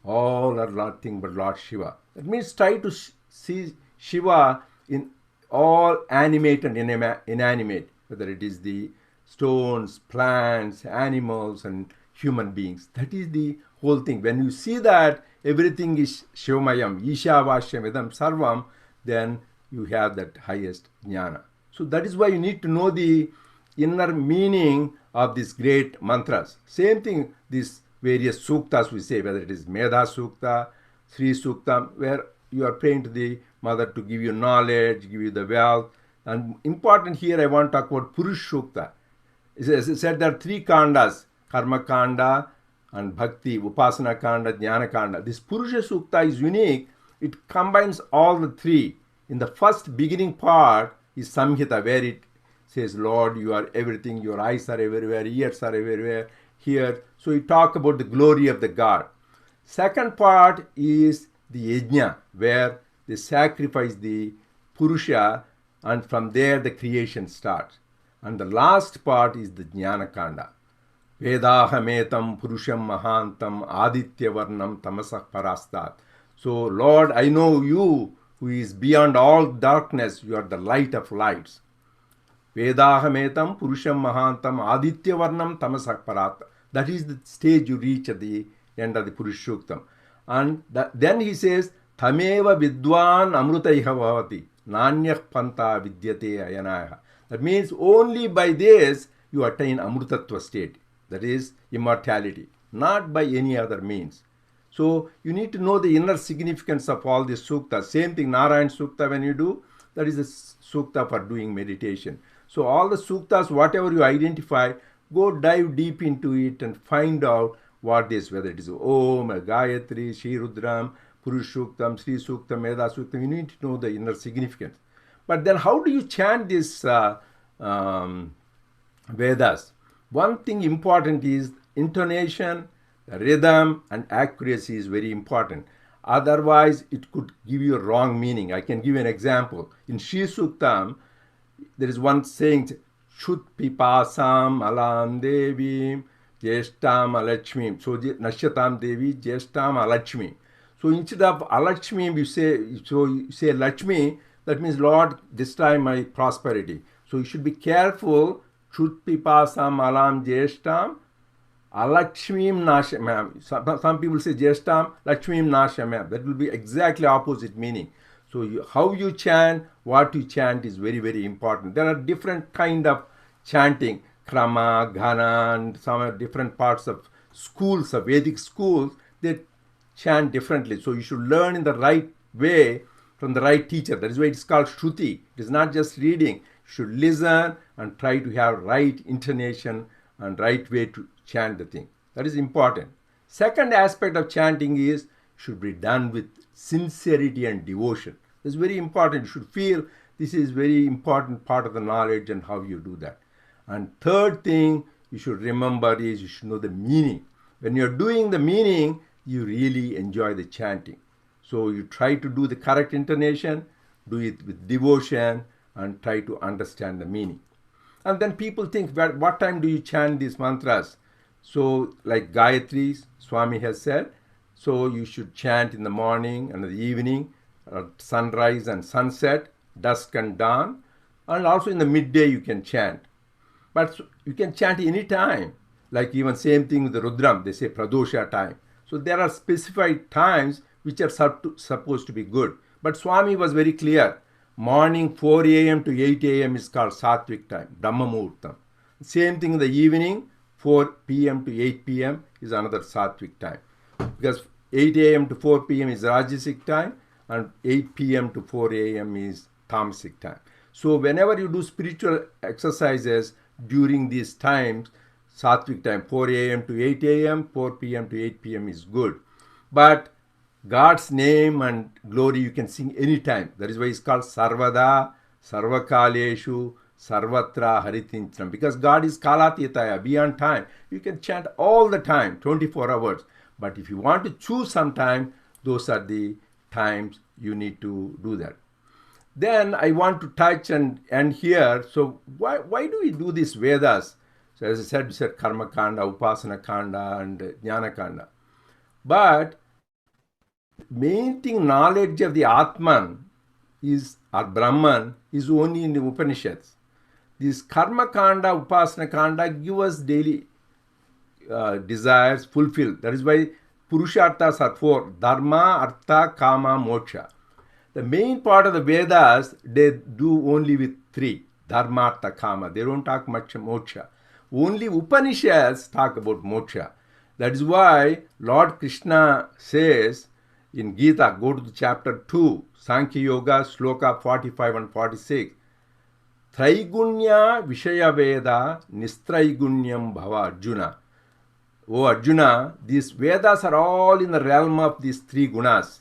all are nothing but Lord Shiva. That means try to see Shiva in all animate and inanimate, whether it is the stones, plants, animals, and human beings. That is the whole thing. When you see that everything is Shivamayam, Ishavashyam Vedam Sarvam, then you have that highest jnana. So that is why you need to know the inner meaning of these great mantras. Same thing, these various suktas we say, whether it is Medha Sukta, Sri Sukta, where you are praying to the mother to give you knowledge, give you the wealth. And important here, I want to talk about Purush Sukta. As I said, there are 3 kandas, Karma Kanda and Bhakti, Upasana Kanda, Jnana Kanda. This Purusha Sukta is unique. It combines all the 3. In the first beginning part is Samhita, where it says, Lord, you are everything, your eyes are everywhere, ears are everywhere, here. So you talk about the glory of the God. Second part is the Yajna, where they sacrifice the Purusha, and from there the creation starts. And the last part is the Jnana Kanda. Vedahametam Purusham Mahantam Aditya Varnam Tamasah Parastat. So, Lord, I know you, who is beyond all darkness, you are the light of lights. Vedahametam Purusham Mahantam Aditya Varnam Tamasah Parastat. That is the stage you reach at the end of the Purushuktam. And then he says, Tameva Vidwan Amrutaiha Bhavati Nanyah Panta Vidyate Ayanaya. That means only by this you attain Amrutattva state, that is immortality, not by any other means. So you need to know the inner significance of all these suktas. Same thing, Narayan Sukta, when you do, that is a sukta for doing meditation. So all the suktas, whatever you identify, go dive deep into it and find out what is, whether it is Om, Gayatri, Shri Rudram, Purush Suktam, Sri Suktam, Veda Suktam. You need to know the inner significance. But then how do you chant these Vedas? One thing important is intonation, rhythm, and accuracy is very important. Otherwise, it could give you a wrong meaning. I can give you an example. In Shri Suktam, there is one saying, Shut Pipasam Alam Devi Jeshtam Alachmi. So Nashyatam Devi Jeshtam Alachmi. So instead of Alachmi, you say Lachmi, that means Lord, this time my prosperity. So you should be careful. Shut Pipasam Alam Jeshtam Alakshmim Nashamam. Some people say Jeshtam Lakshmim Nashamam. That will be exactly opposite meaning. So how you chant, what you chant is very, very important. There are different kind of chanting, Krama, Ghana, and some different parts of schools, of Vedic schools, they chant differently. So you should learn in the right way from the right teacher. That is why it's called Shruti. It is not just reading. You should listen and try to have right intonation and right way to chant the thing. That is important. Second aspect of chanting is should be done with sincerity and devotion. It's very important. You should feel this is very important part of the knowledge and how you do that. And third thing you should remember is you should know the meaning. When you're doing the meaning, you really enjoy the chanting. So you try to do the correct intonation, do it with devotion, and try to understand the meaning. And then people think, what time do you chant these mantras? So like Gayatri, Swami has said, so you should chant in the morning and the evening, sunrise and sunset, dusk and dawn, and also in the midday you can chant. But you can chant any time. Like even same thing with the Rudram, they say Pradosha time. So there are specified times which are supposed to be good. But Swami was very clear. Morning 4 a.m. to 8 a.m. is called Satvik time, Dhamma Muhurtam. Same thing in the evening, 4 p.m. to 8 p.m. is another Satvik time. Because 8 a.m. to 4 p.m. is Rajasic time and 8 p.m. to 4 a.m. is Tamasic time. So whenever you do spiritual exercises during these times, Satvik time, 4 a.m. to 8 a.m., 4 p.m. to 8 p.m. is good. But God's name and glory you can sing anytime. That is why it's called Sarvada, Sarvakaleshu, Sarvatra Haritincham. Because God is Kalatitaya, beyond time. You can chant all the time, 24 hours. But if you want to choose some time, those are the times you need to do that. Then I want to touch and end here. So why do we do these Vedas? So as I said, we said Karma Kanda, Upasana Kanda, and Jnana Kanda. But main thing, knowledge of the Atman is, or Brahman, is only in the Upanishads. This Karma Kanda, Upasana Kanda give us daily desires fulfilled. That is why Purusharthas are 4. Dharma, Artha, Kama, Moksha. The main part of the Vedas, they do only with 3. Dharma, Artha, Kama. They don't talk much Moksha. Only Upanishads talk about Moksha. That is why Lord Krishna says in Gita, go to the chapter 2, Sankhya Yoga, Sloka 45 and 46. Traigunya Vishaya Veda Nistraigunyam Bhava Arjuna. Oh Arjuna, these Vedas are all in the realm of these 3 gunas.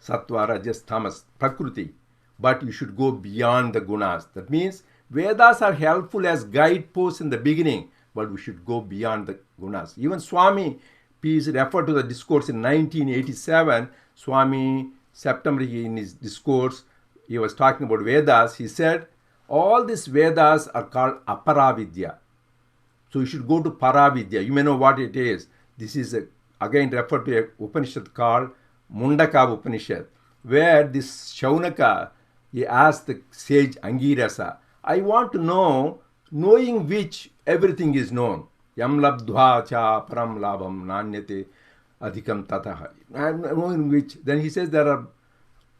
Sattva, Rajas, Tamas, Prakriti. But you should go beyond the gunas. That means Vedas are helpful as guideposts in the beginning, but we should go beyond the gunas. Even Swami, please refer to the discourse in 1987. Swami, September, in his discourse, he was talking about Vedas. He said, all these Vedas are called Aparavidya. So you should go to Paravidya. You may know what it is. This is again referred to a Upanishad called Mundaka Upanishad, where this Shaunaka, he asked the sage Angirasa, I want to know, knowing which everything is known. Yam labdhva cha param labham nanyate adhikam tataha. Knowing which, then he says there are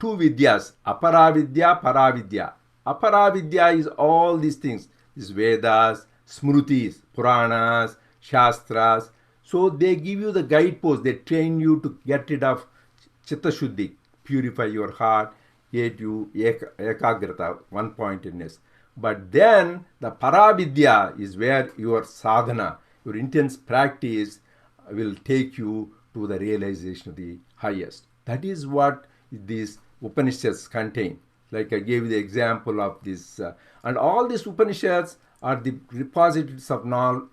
2 vidyas, Aparavidya, Paravidya. Aparavidya is all these things, these Vedas, Smrutis, Puranas, Shastras. So they give you the guideposts. They train you to get rid of chitta shuddhi, purify your heart, get you ekagrata, one-pointedness. But then the paravidya is where your sadhana, your intense practice will take you to the realization of the highest. That is what these Upanishads contain. Like I gave you the example of this. And all these Upanishads are the repositories of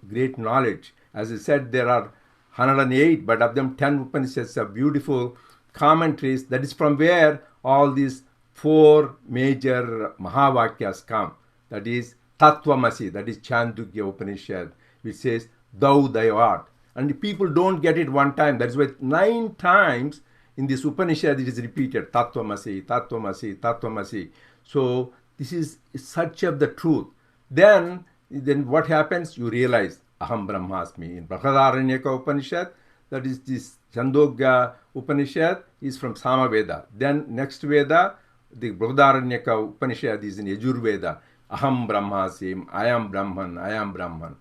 great knowledge. As I said, there are 108, but of them 10 Upanishads are beautiful commentaries. That is from where all these 4 major Mahavakyas come. That is Tattvamasi, that is Chandogya Upanishad, which says, thou art. And people don't get it one time. That is why 9 times in this Upanishad it is repeated, Tattvamasi, Tattvamasi, Tattvamasi. So this is such of the truth. Then what happens? You realize, Aham Brahmasmi. In Brahadaranyaka Upanishad, that is this Chandogya Upanishad is from Samaveda. Then next Veda, the Brahadaranyaka Upanishad is in Yajurveda. Aham Brahmasmi, I am Brahman, I am Brahman.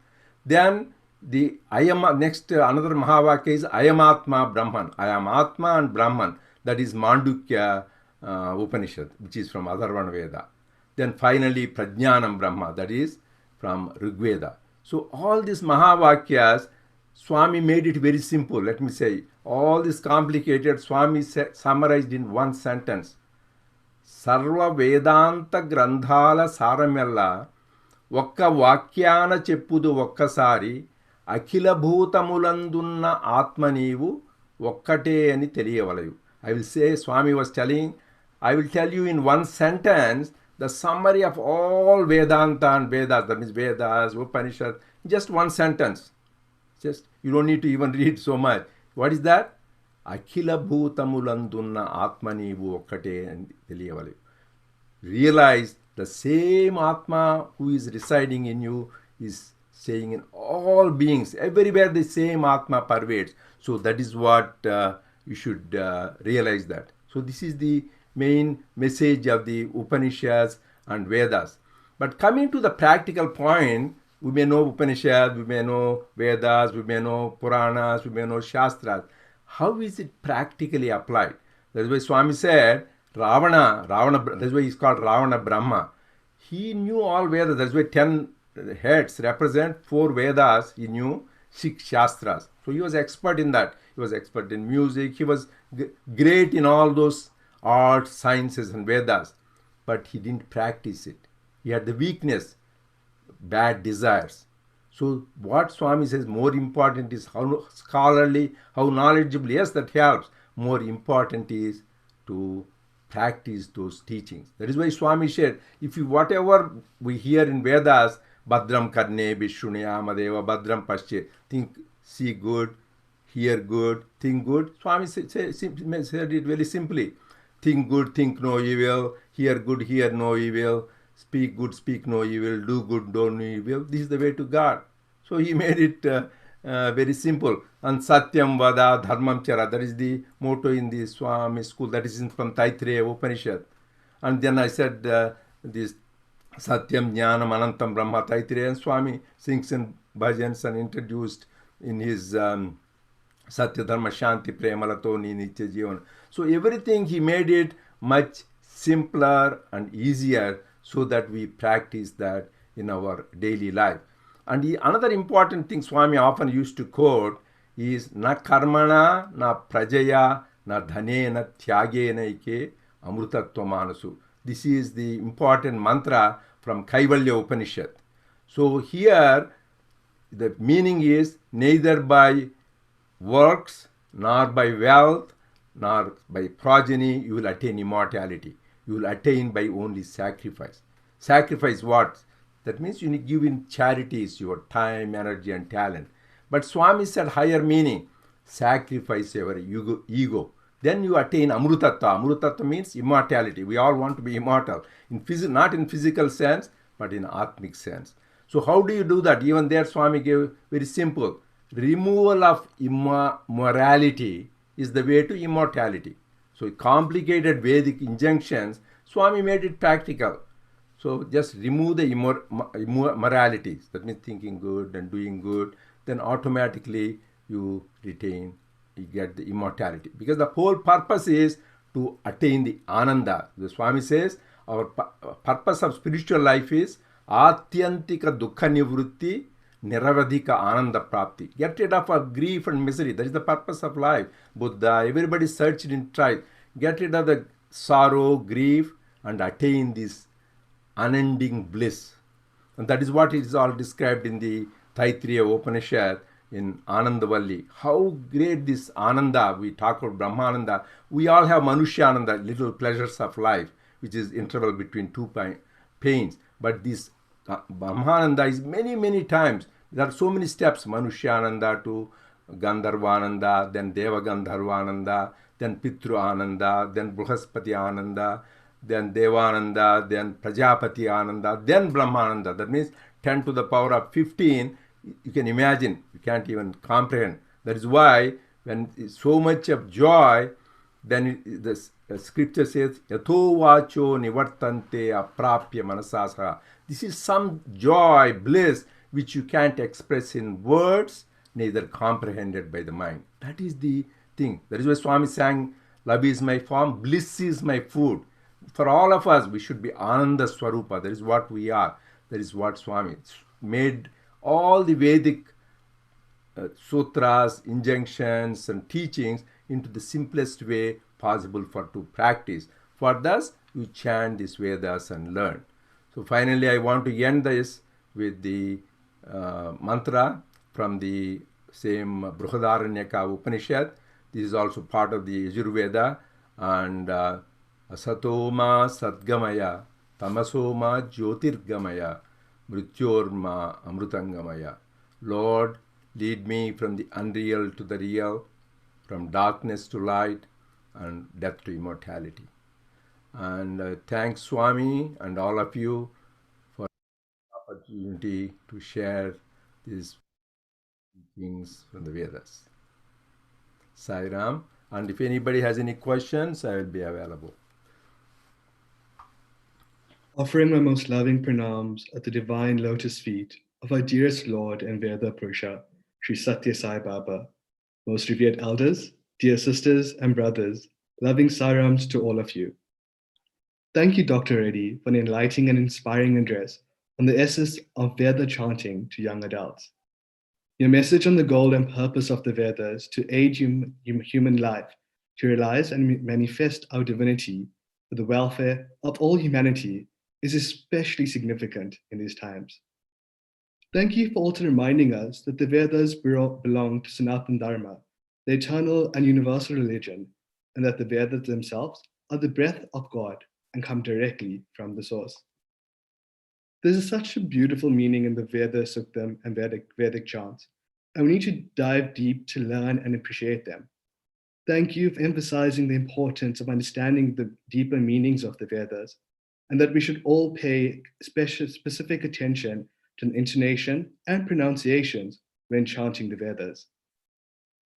Then the next another Mahavakya is Ayamatma Brahman. I am Atma and Brahman. That is Mandukya Upanishad, which is from Atharvana Veda. Then finally Prajnanam Brahma, that is from Rigveda. So all these Mahavakyas, Swami made it very simple. Let me say, all this complicated, Swami summarized in one sentence. Sarva Vedanta Grandhala Saramella Vakka Vakyana Cheppudu Vakkasari Akhila Bhutamulandunna Atma Neevu Vakkate Ani Teliyavalayu. I will say, Swami was telling, I will tell you in one sentence the summary of all Vedanta and Vedas, that means Vedas, Upanishads, just one sentence. Just, you don't need to even read so much. What is that? Akhila Bhutamulandunna Atmani Vakkate and Teliyavalayu. Realize the same Atma who is residing in you is staying in all beings. Everywhere the same Atma pervades. So that is what you should realize that. So this is the main message of the Upanishads and Vedas. But coming to the practical point, we may know Upanishads, we may know Vedas, we may know Puranas, we may know Shastras. How is it practically applied? That's why Swami said, Ravana, that's why he's called Ravana Brahma. He knew all Vedas. That's why 10 heads represent 4 Vedas. He knew 6 Shastras. So he was expert in that. He was expert in music. He was great in all those arts, sciences and Vedas. But he didn't practice it. He had the weakness, bad desires. So what Swami says, more important is how scholarly, how knowledgeable. Yes, that helps. More important is to practice those teachings. That is why Swami said, if you whatever we hear in Vedas, Badram Karne Vishunyamadeva Badram Pasche, think, see good, hear good, think good. Swami said it very simply. Think good, think no evil, hear good, hear no evil, speak good, speak no evil, do good, do no evil. This is the way to God. So he made it very simple. And Satyam Vada Dharmam Chara, that is the motto in the Swami school, that is from Taittiriya Upanishad. And then I said this Satyam Jnanam Anantam Brahma Taittiriya, and Swami sings and bhajans and introduced in his Satya Dharma Shanti Premalato Nitya Jivan. So everything he made it much simpler and easier so that we practice that in our daily life. And another important thing Swami often used to quote is na karmana, na prajaya, na dhanena, tyagena ike amrutatva manasu. This is the important mantra from Kaivalya Upanishad. So here the meaning is neither by works, nor by wealth, nor by progeny you will attain immortality. You will attain by only sacrifice. Sacrifice what? That means you need give in charities your time, energy and talent. But Swami said higher meaning. Sacrifice your ego. Then you attain amrutattva. Amrutattva means immortality. We all want to be immortal. Not in physical sense, but in atmic sense. So how do you do that? Even there Swami gave very simple. Removal of immorality is the way to immortality. So complicated Vedic injunctions, Swami made it practical. So just remove the immoralities. That means thinking good and doing good. Then automatically you retain, you get the immortality. Because the whole purpose is to attain the ananda. The Swami says our purpose of spiritual life is atyantika dukkha nivrutti niravadhika ananda prapti. Get rid of our grief and misery. That is the purpose of life. Buddha, everybody searched in tried. Get rid of the sorrow, grief, and attain this unending bliss. And that is what is all described in the Taittiriya Upanishad in Anandavalli. How great this Ananda, we talk about Brahmananda. We all have Manushyananda, little pleasures of life, which is interval between two pains. But this Brahmananda is many, many times. There are so many steps, Manushyananda to Gandharvananda, then Deva Gandharvananda, then Pitru Ananda, then Bruhaspati Ananda, then Devananda, then Prajapati Ananda, then Brahmananda. That means 10 to the power of 15. You can imagine, you can't even comprehend. That is why when so much of joy, then the scripture says, Yato vacho nivartante aprapya manasasa. This is some joy, bliss, which you can't express in words, neither comprehended by the mind. That is the thing. That is why Swami sang, love is my form, bliss is my food. For all of us, we should be Ananda Swarupa. That is what we are. That is what Swami made all the Vedic sutras, injunctions, and teachings into the simplest way possible for to practice. For thus, you chant these Vedas and learn. So finally, I want to end this with the mantra from the same Brihadaranyaka Upanishad. This is also part of the Yajurveda. And Asatoma Sadgamaya, Tamasoma Jyotirgamaya, Mrityorma Amrutangamaya. Lord, lead me from the unreal to the real, from darkness to light, and death to immortality. And thanks Swami and all of you for the opportunity to share these things from the Vedas. Sai Ram. And if anybody has any questions, I will be available. Offering my most loving pranams at the divine lotus feet of our dearest Lord and Veda Purusha, Sri Sathya Sai Baba, most revered elders, dear sisters and brothers, loving sarams to all of you. Thank you, Dr. Reddy, for an enlightening and inspiring address on the essence of Veda chanting to young adults. Your message on the goal and purpose of the Vedas to aid human life, to realize and manifest our divinity for the welfare of all humanity is especially significant in these times. Thank you for also reminding us that the Vedas belong to Sanatana Dharma, the eternal and universal religion, and that the Vedas themselves are the breath of God and come directly from the source. There's such a beautiful meaning in the Veda Suktam and Vedic chants, and we need to dive deep to learn and appreciate them. Thank you for emphasizing the importance of understanding the deeper meanings of the Vedas, and that we should all pay specific attention to the intonation and pronunciations when chanting the Vedas.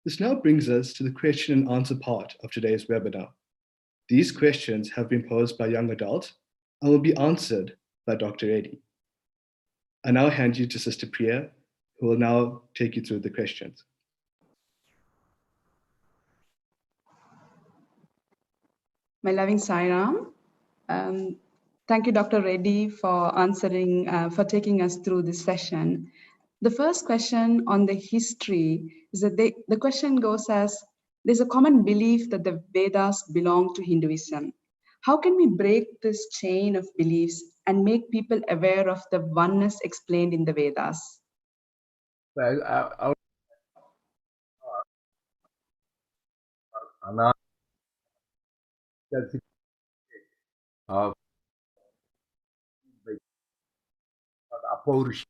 This now brings us to the question and answer part of today's webinar. These questions have been posed by young adults and will be answered by Dr. Reddy. I now hand you to Sister Priya, who will now take you through the questions. My loving Sairam, thank you, Dr. Reddy, for answering, for taking us through this session. The first question on the history is that the question goes as, there's a common belief that the Vedas belong to Hinduism. How can we break this chain of beliefs and make people aware of the oneness explained in the Vedas? Well, of Apaurush.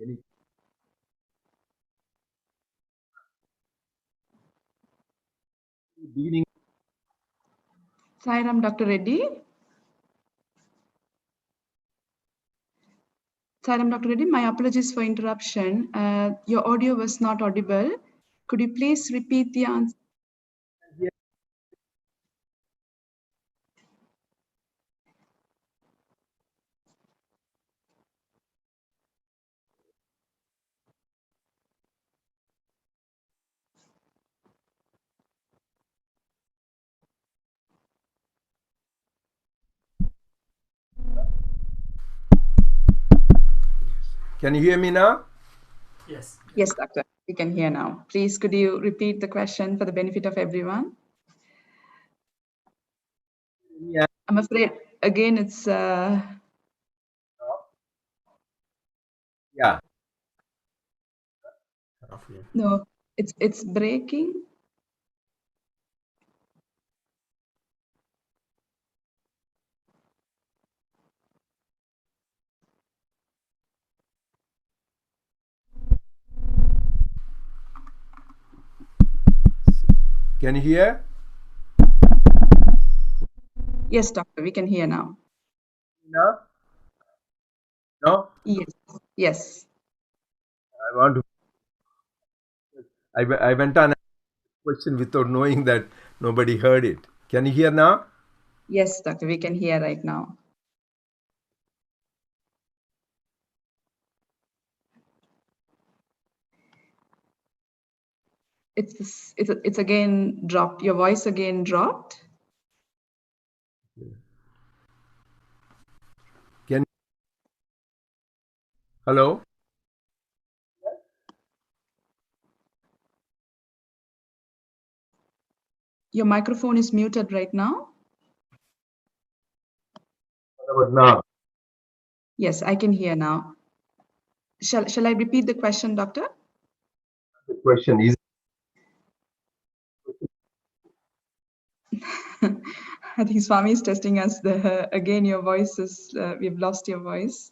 Any beginning? Sai Ram, Dr. Reddy. Sai Ram, Dr. Reddy, my apologies for interruption. Your audio was not audible. Could you please repeat the answer? Can you hear me now? Yes. Yes, Doctor, we can hear now. Please, could you repeat the question for the benefit of everyone? Yeah. I'm afraid, again, it's... Yeah. No, it's breaking. Can you hear? Yes, Doctor, we can hear now. No? No? Yes, yes. I want to. I went on a question without knowing that nobody heard it. Can you hear now? Yes, Doctor, we can hear right now. It's again dropped. Your voice again dropped. Can hello? Your microphone is muted right now. What about now? Yes, I can hear now. Shall I repeat the question, Doctor? The question is I think Swami is testing us. Again, your voice is, we've lost your voice.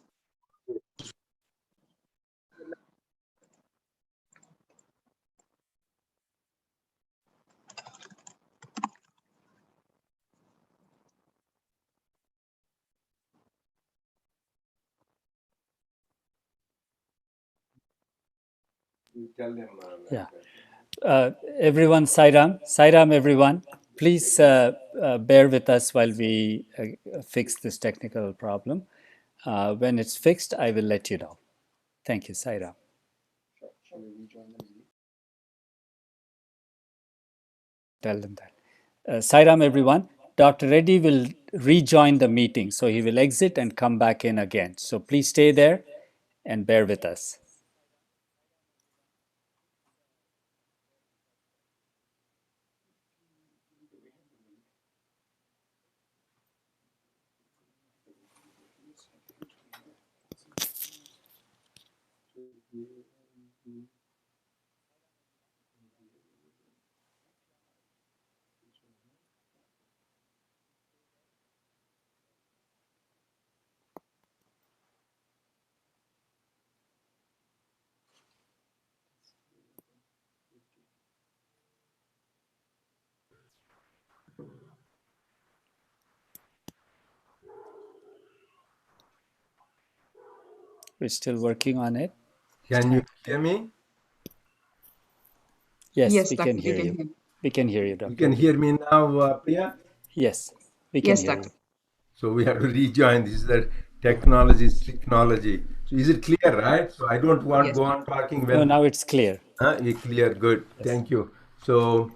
tell them. Yeah. Everyone, Sai Ram, everyone. Please bear with us while we fix this technical problem. When it's fixed, I will let you know. Thank you, Sai Ram. Tell them that. Sai Ram, everyone. Dr. Reddy will rejoin the meeting, so he will exit and come back in again. So please stay there and bear with us. We're still working on it. Can you hear me? Yes, Yes, we Doctor, can hear you. We can hear you, Dr. You can hear me now, Priya? Yes, we can Yes, hear Doctor. you. So we have to rejoin. This is the technology. So is it clear, right? So I don't want to Yes. go on talking No, when now it's clear. you're clear. Good. Thank you. So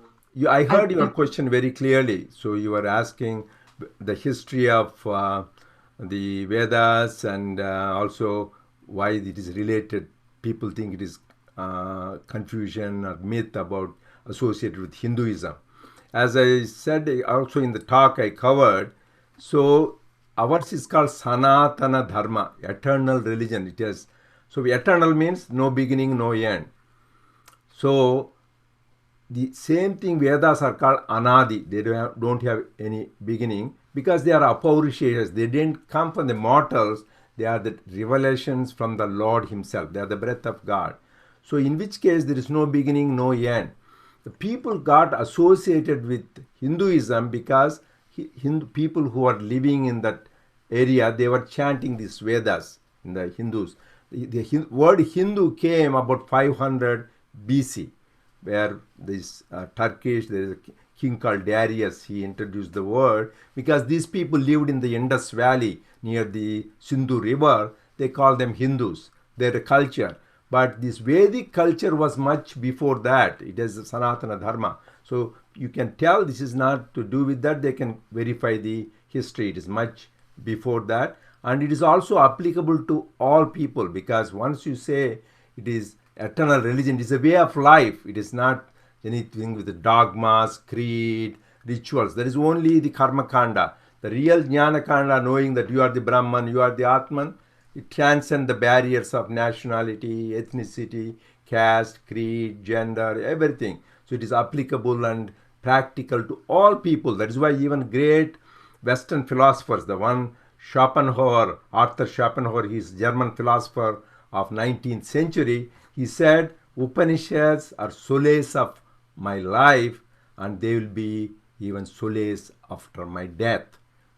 I heard your question very clearly. So you were asking the history of the Vedas and also why it is related. People think it is confusion or myth about associated with Hinduism. As I said also in the talk I covered, so ours is called Sanatana Dharma, eternal religion. It is so eternal means no beginning, no end. So the same thing Vedas are called Anadi. They don't have any beginning because they are Apaurishas. They didn't come from the mortals. They are the revelations from the Lord himself. They are the breath of God. So in which case there is no beginning, no end. The people got associated with Hinduism because Hindu people who are living in that area, they were chanting these Vedas in the Hindus. The word Hindu came about 500 BC, where this Turkish, there is a king called Darius, he introduced the word, because these people lived in the Indus Valley near the Sindhu River. They call them Hindus. They're a culture. But this Vedic culture was much before that. It is Sanatana Dharma. So you can tell this is not to do with that. They can verify the history. It is much before that. And it is also applicable to all people, because once you say it is eternal religion, it is a way of life. It is not anything with the dogmas, creed, rituals. There is only the karma kanda. The real jnana kanda, knowing that you are the Brahman, you are the Atman, it transcends the barriers of nationality, ethnicity, caste, creed, gender, everything. So it is applicable and practical to all people. That is why even great Western philosophers, the one Schopenhauer, Arthur Schopenhauer, he is German philosopher of 19th century, he said, Upanishads are solace of my life, and they will be even solace after my death.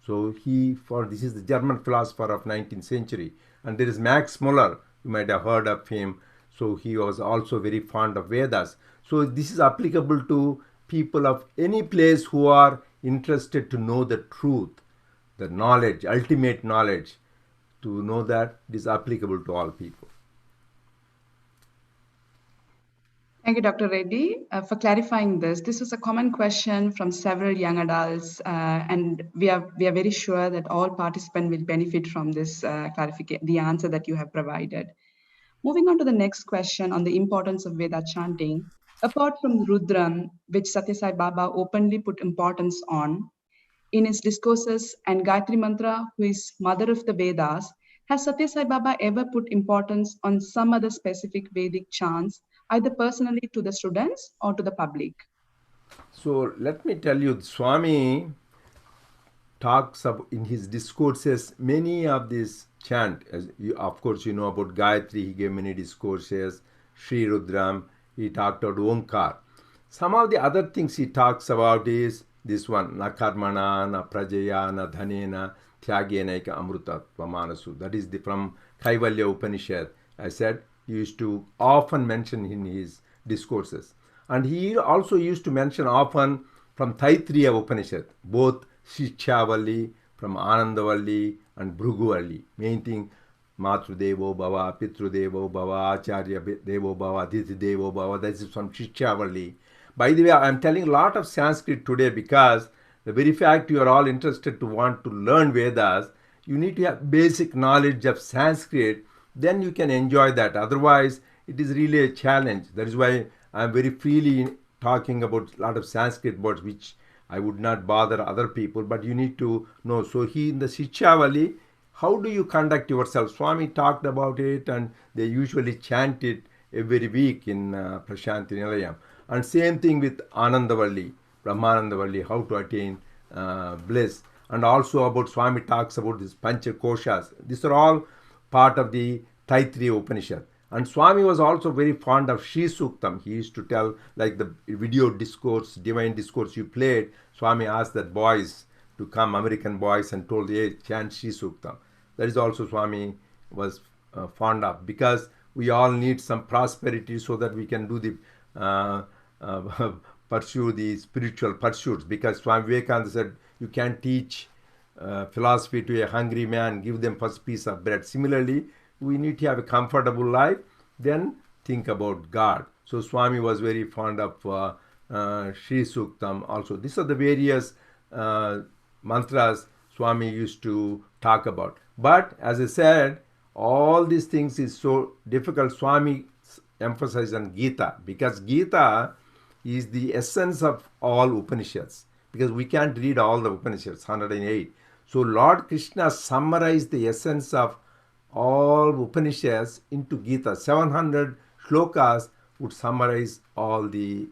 So this is the German philosopher of 19th century. And there is Max Muller, you might have heard of him. So he was also very fond of Vedas. So this is applicable to people of any place who are interested to know the truth, the knowledge, ultimate knowledge. To know that it is applicable to all people. Thank you, Dr. Reddy, for clarifying this. This is a common question from several young adults, and we are very sure that all participants will benefit from this clarification, the answer that you have provided. Moving on to the next question on the importance of Veda chanting. Apart from Rudram, which Sathya Sai Baba openly put importance on in his discourses, and Gayatri Mantra, who is mother of the Vedas, has Sathya Sai Baba ever put importance on some other specific Vedic chants, either personally to the students or to the public? So let me tell you, Swami talks about in his discourses many of these chant. Of course, you know about Gayatri, he gave many discourses. Sri Rudram, he talked about Omkar. Some of the other things he talks about is this one, na karmana, na prajaya, na dhanena, tyagena eka amrutatva manasu. That is from Kaivalya Upanishad. I said he used to often mention in his discourses. And he also used to mention often from Taittiriya Upanishad, both Shichavali, from Anandavalli and Bhruguvalli. Main thing, Matrudevo Bhava, Pitrudevo Bhava, Acharya Devo Bhava, Aditi Devo Bhava, that is from Shichavali. By the way, I am telling a lot of Sanskrit today because the very fact you are all interested to want to learn Vedas, you need to have basic knowledge of Sanskrit, then you can enjoy that. Otherwise, it is really a challenge. That is why I am very freely talking about a lot of Sanskrit words, which I would not bother other people, but you need to know. So in the Shichavali, how do you conduct yourself? Swami talked about it, and they usually chant it every week in Prasanthi Nilayam. And same thing with Anandavalli, Brahmanandavalli, how to attain bliss. And also about Swami talks about these Pancha Koshas. These are all part of the Taittiriya Upanishad. And Swami was also very fond of Sri Suktam. He used to tell, like the video discourse, divine discourse you played, Swami asked that boys to come, American boys, and told, hey, chant Sri Suktam. That is also Swami was fond of, because we all need some prosperity so that we can do the pursue the spiritual pursuits. Because Swami Vivekananda said, you can't teach philosophy to a hungry man, give them first piece of bread. Similarly, we need to have a comfortable life, then think about God. So Swami was very fond of Sri Suktam also. These are the various mantras Swami used to talk about. But as I said, all these things is so difficult. Swami emphasized on Gita, because Gita is the essence of all Upanishads, because we can't read all the Upanishads, 108. So Lord Krishna summarized the essence of all Upanishads into Gita. 700 shlokas would summarize all the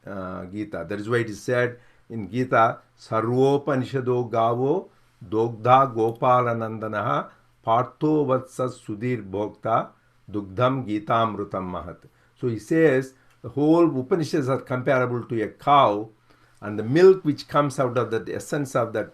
Gita. That is why it is said in Gita, Sarvopanishado Gavo Dogdha Gopalanandanaha Partho Vatsas Sudhir Bhokta Dugdham Gitamrutam Mahat. So he says the whole Upanishads are comparable to a cow, and the milk which comes out of the essence of that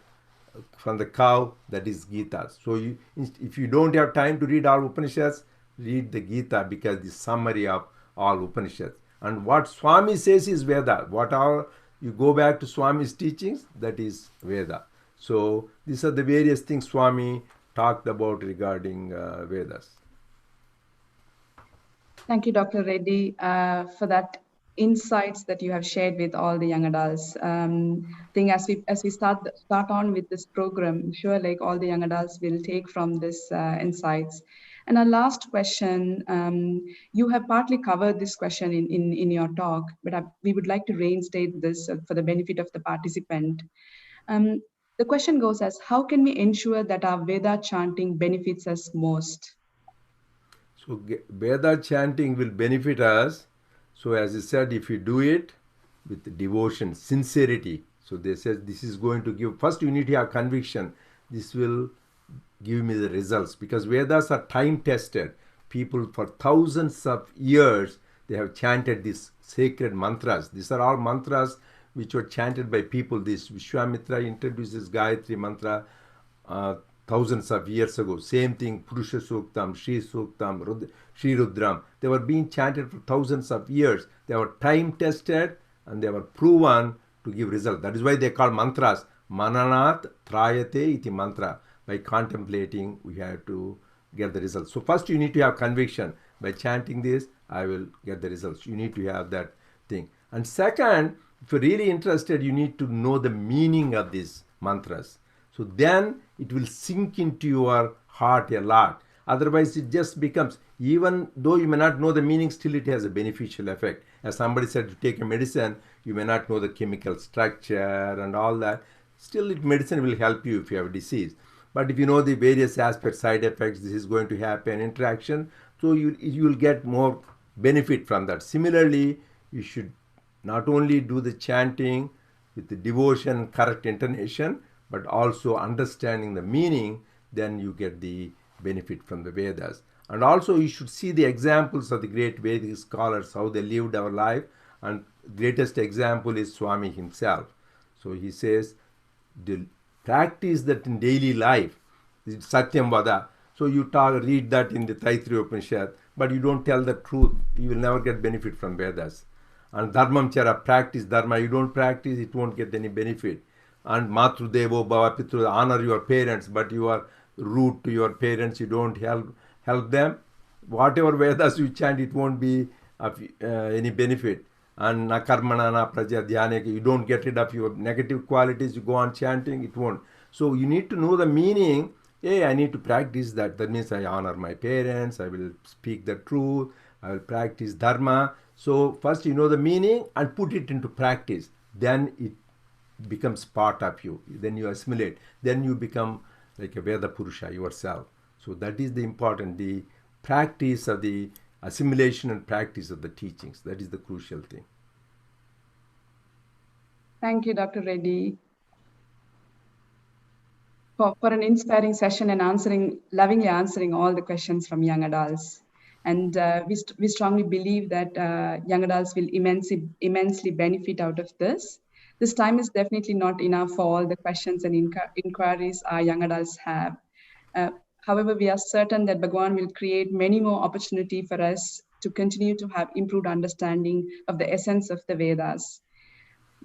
from the cow, that is Gita. So if you don't have time to read all Upanishads, read the Gita, because the summary of all Upanishads. And what Swami says is Veda. Whatever you go back to Swami's teachings, that is Veda. So these are the various things Swami talked about regarding Vedas. Thank you, Dr. Reddy, for that insights that you have shared with all the young adults. I think as we start on with this program, I'm sure like all the young adults will take from this insights. And our last question, you have partly covered this question in your talk, but we would like to reinstate this for the benefit of the participant. The question goes as, how can we ensure that our Veda chanting benefits us most? So Veda chanting will benefit us. So as I said, if you do it with devotion, sincerity, so they said this is going to give, first you need to have conviction, this will give me the results, because Vedas are time tested. People for thousands of years, they have chanted these sacred mantras. These are all mantras which were chanted by people. This Vishwamitra introduces Gayatri mantra thousands of years ago. Same thing, Purusha Suktam, Shri Suktam, Shri Rudram. They were being chanted for thousands of years. They were time tested and they were proven to give result. That is why they call mantras Mananat Trayate iti mantra. By contemplating, we have to get the results. So first you need to have conviction. By chanting this, I will get the results. You need to have that thing. And second, if you're really interested, you need to know the meaning of these mantras. So then it will sink into your heart a lot. Otherwise, it just becomes, even though you may not know the meaning, still it has a beneficial effect. As somebody said, to take a medicine, you may not know the chemical structure and all that. Still, medicine will help you if you have a disease. But if you know the various aspects, side effects, this is going to happen, interaction, so you will get more benefit from that. Similarly, you should not only do the chanting with the devotion, correct intonation, but also understanding the meaning, then you get the benefit from the Vedas. And also you should see the examples of the great Vedic scholars, how they lived our life. And greatest example is Swami himself. So he says, practice that in daily life. Satyam Vada. So you read that in the Taittiriya Upanishad, but you don't tell the truth, you will never get benefit from Vedas. And Dharmam Chara, practice Dharma. You don't practice, it won't get any benefit. And Matru Devo Bhava Pitru, honor your parents, but you are rude to your parents, you don't help them. Whatever Vedas you chant, it won't be of any benefit. And na karmana na praja dhyana, you don't get rid of your negative qualities, you go on chanting, it won't. So you need to know the meaning. Hey, I need to practice that. That means I honor my parents, I will speak the truth, I will practice dharma. So first you know the meaning and put it into practice. Then it becomes part of you. Then you assimilate. Then you become like a Veda Purusha yourself. So that is the important, the practice of the assimilation and practice of the teachings. That is the crucial thing. Thank you, Dr. Reddy, for an inspiring session and lovingly answering all the questions from young adults. And we strongly believe that young adults will immensely benefit out of this. This time is definitely not enough for all the questions and inquiries our young adults have. However, we are certain that Bhagwan will create many more opportunities for us to continue to have improved understanding of the essence of the Vedas.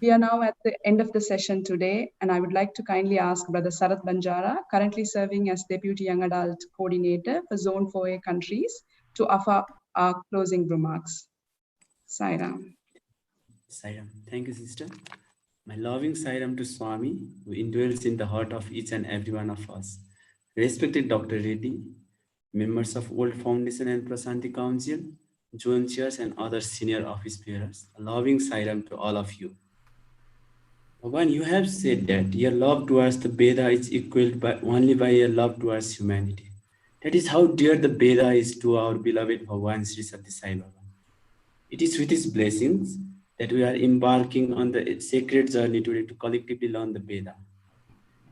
We are now at the end of the session today, and I would like to kindly ask Brother Sarath Banjara, currently serving as Deputy Young Adult Coordinator for Zone 4A countries, to offer our closing remarks. Sairam. Sairam. Thank you, sister. My loving Sairam to Swami, who indwells in the heart of each and every one of us. Respected Dr. Reddy, members of Old Foundation and Prasanthi Council, Joint Chairs and other senior office bearers, a loving Sairam to all of you. Bhagwan, you have said that your love towards the Veda is equaled only by your love towards humanity. That is how dear the Veda is to our beloved Bhagwan Sri Sathya Sai Baba. It is with his blessings that we are embarking on the sacred journey today to collectively learn the Veda.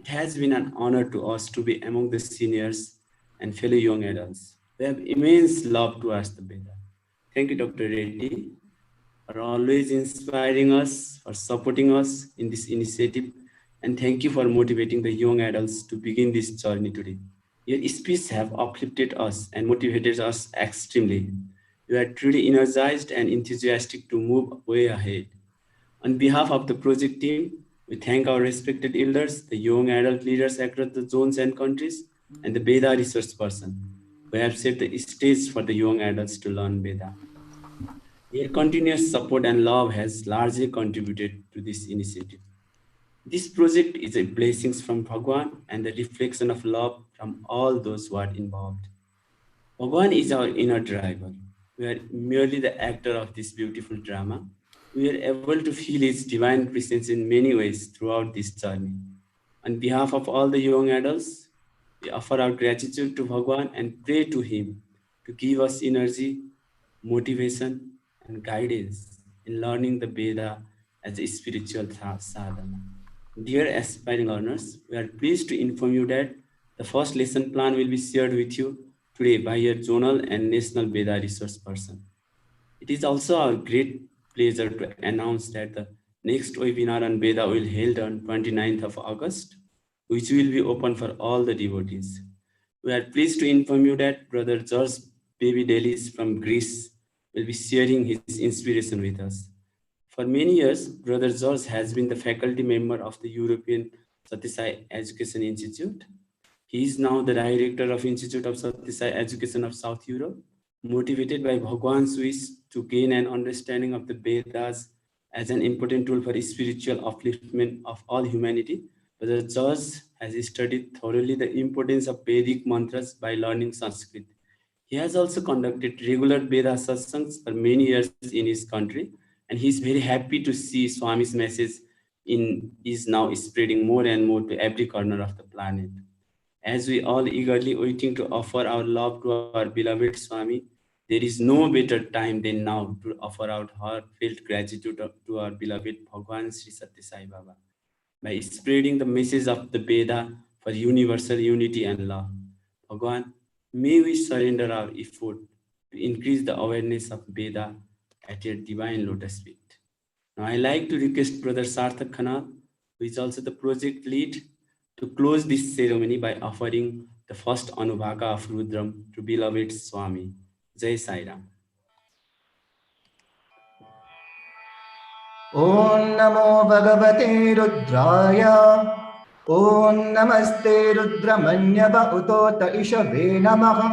It has been an honor to us to be among the seniors and fellow young adults. We have immense love towards the Veda. Thank you, Dr. Reddy, for always inspiring us, for supporting us in this initiative, and thank you for motivating the young adults to begin this journey today. Your speech have uplifted us and motivated us extremely. We are truly energized and enthusiastic to move way ahead. On behalf of the project team, we thank our respected elders, the young adult leaders across the zones and countries, and the Veda research person who have set the stage for the young adults to learn Veda. Their continuous support and love has largely contributed to this initiative. This project is a blessing from Bhagwan and the reflection of love from all those who are involved. Bhagwan is our inner driver. We are merely the actor of this beautiful drama. We are able to feel his divine presence in many ways throughout this journey. On behalf of all the young adults, we offer our gratitude to Bhagwan and pray to him to give us energy, motivation, and guidance in learning the Veda as a spiritual sadhana. Dear aspiring learners, we are pleased to inform you that the first lesson plan will be shared with you today by your zonal and national Veda resource person. It is also our great pleasure to announce that the next webinar on Veda will be held on 29th of August, which will be open for all the devotees. We are pleased to inform you that Brother George Babydelis from Greece will be sharing his inspiration with us. For many years, Brother George has been the faculty member of the European Sathya Sai Education Institute. He is now the director of Institute of Sathya Sai Education of South Europe. Motivated by Bhagwan's wish to gain an understanding of the Vedas as an important tool for spiritual upliftment of all humanity, Brother George has studied thoroughly the importance of Vedic mantras by learning Sanskrit. He has also conducted regular Veda satsangs for many years in his country, and he is very happy to see Swami's message is now spreading more and more to every corner of the planet. As we all eagerly waiting to offer our love to our beloved Swami, there is no better time than now to offer our heartfelt gratitude to our beloved Bhagwan Sri Sathya Sai Baba by spreading the message of the Veda for universal unity and love. Bhagwan, may we surrender our effort to increase the awareness of Veda at your divine lotus feet. Now I like to request Brother Sarthak Khanal, who is also the project lead, to close this ceremony by offering the first Anubhaka of Rudram to beloved Swami. Jai Sai Ram. Om Namo Bhagavate Rudraya. Om Namaste Rudramanyava Utota Ishave Namaha.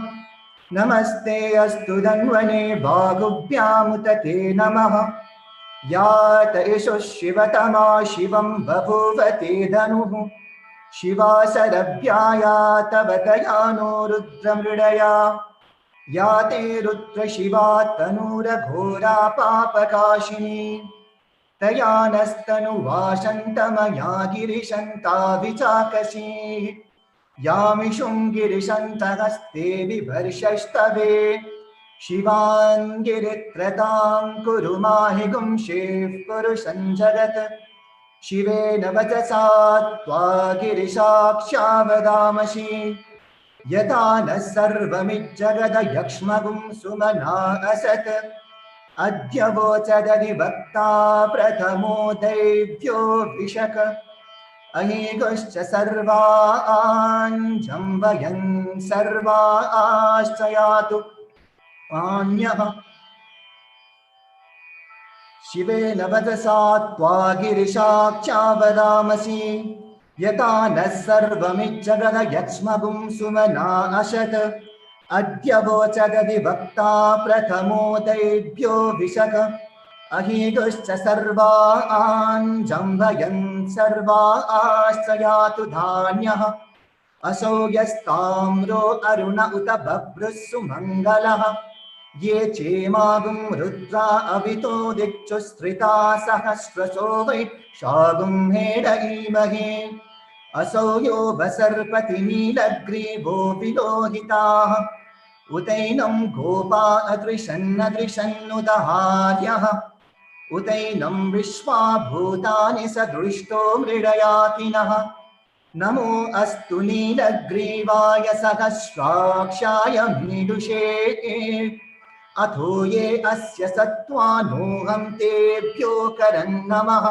Namaste Astu Dhanvane Bhagubhyamutate Namaha. Yata Isho Shivatama Shivam Bhavuvate Dhanuhu. Shiva Sarabhyaya Tavatayano Rudramridaya. Yate Rudra Shiva Tanura Ghora Papakashini. Tayanastanu Vashantamaya Girishanta Vichakasi. Yamishum Girishantagaste Vivarshashtave. Shivan Giritratam Kurumahigum Shiv Purushanjarat. Shive Navajasat Tva Girishakshavadamashi. Yatana Sarvamijjagada Yakshmagum Sumana Asat. Adhyavochadadi Bhakta Prathamo Devyo Vishaka. Ahigoscha Sarvaan Jambayan Sarvaashchayatu Anyaha. Shive Navadasat Tva Girishakshavadamasi. Yatana Sarvamijjagada Yakshmagum Sumana Ashat. Adhyavochadadi Bhakta Prathamo Devyo Vishaka. Ahigoscha Sarvaan Jambayan Sarvaashchayatu Dhanyaha. Aso Yastamro Aruna Uta Babrusu Mangalaha. Ye Chemagum Rudra Avito Dikchustrita Sahasraso Vai Shagum Heda Imahe. Aso Yo Vasarpati Nilagrivo Vilohitaha. Utainam Gopa Adrishan Adrishan Udaharyaha. Utainam Vishwa Bhutani Sadrishto Mridayatinaha. नमो अस्तु नीलग्रीवाय सहस्राक्षाय मीडुषे अथो ये अस्य सत्त्वानोऽहं तेभ्यो करं नमः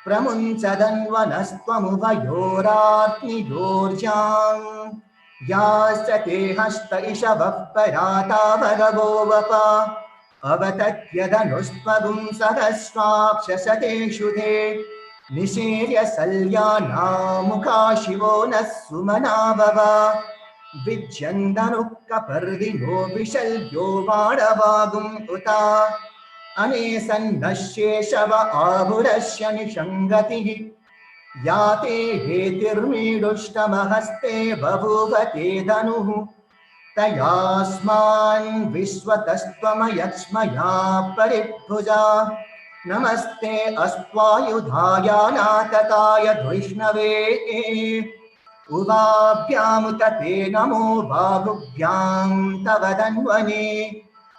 प्रमुञ्चदन्वनस्त्वमुभयोरात्मियोर्जां याश्च ते हस्त इषवः पराता भगवो वप अवतत्यदनुष्पगुं सहस्राक्षसतेषु ते निशीर्य सल्यानामुखा शिवो नः सुमना भव विज्यन्दनुः कपर्दिनो विशल्यो बाणवागुम् उता अनेसन्नः शेषव आहुरस्य निषङ्गतिः याते हेतिर्मीडुष्टमहस्ते बभूव ते धनुः तयास्मान् विश्वतस्त्वमयक्ष्मया परिभुजा नमस्ते अस्त्वायुधायानातकाय धृष्णवे उभाभ्यामुत ते नमो बाहुभ्यां तव धन्वने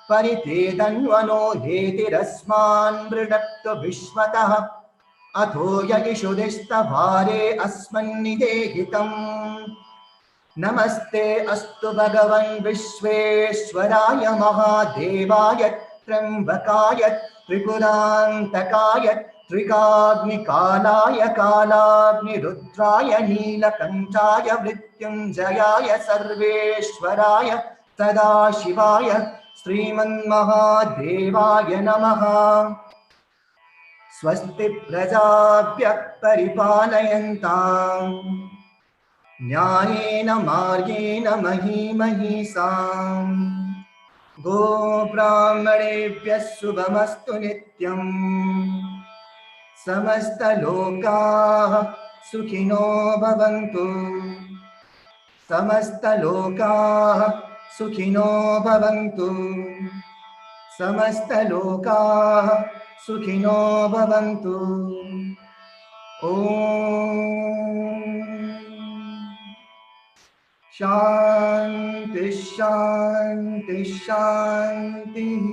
परिते धन्वनो हेतिरस्मान् मृडक्तु विश्वतः अथो ययिषुदिस्तभारे अस्मन्निदेहितम् नमस्ते अस्तु भगवन् विश्वेश्वराय महादेवाय त्र्यम्बकाय त्रिपुरान्तकाय त्रिकाग्निकालाय कालाग्निरुद्राय नीलकण्ठाय मृत्युञ्जयाय सर्वेश्वराय सदाशिवाय श्रीमन्महादेवाय नमः स्वस्ति प्रजाभ्यः परिपालयन्ताम् न्यायेन मार्गेण महीमहीसाम् गोब्राह्मणेभ्यः शुभमस्तु नित्यम् समस्तलोकाः सुखिनो भवन्तु समस्तलोकाः सुखिनो भवन्तु समस्तलोकाः सुखिनो भवन्तु ॐ शान्ति शान्ति शान्तिः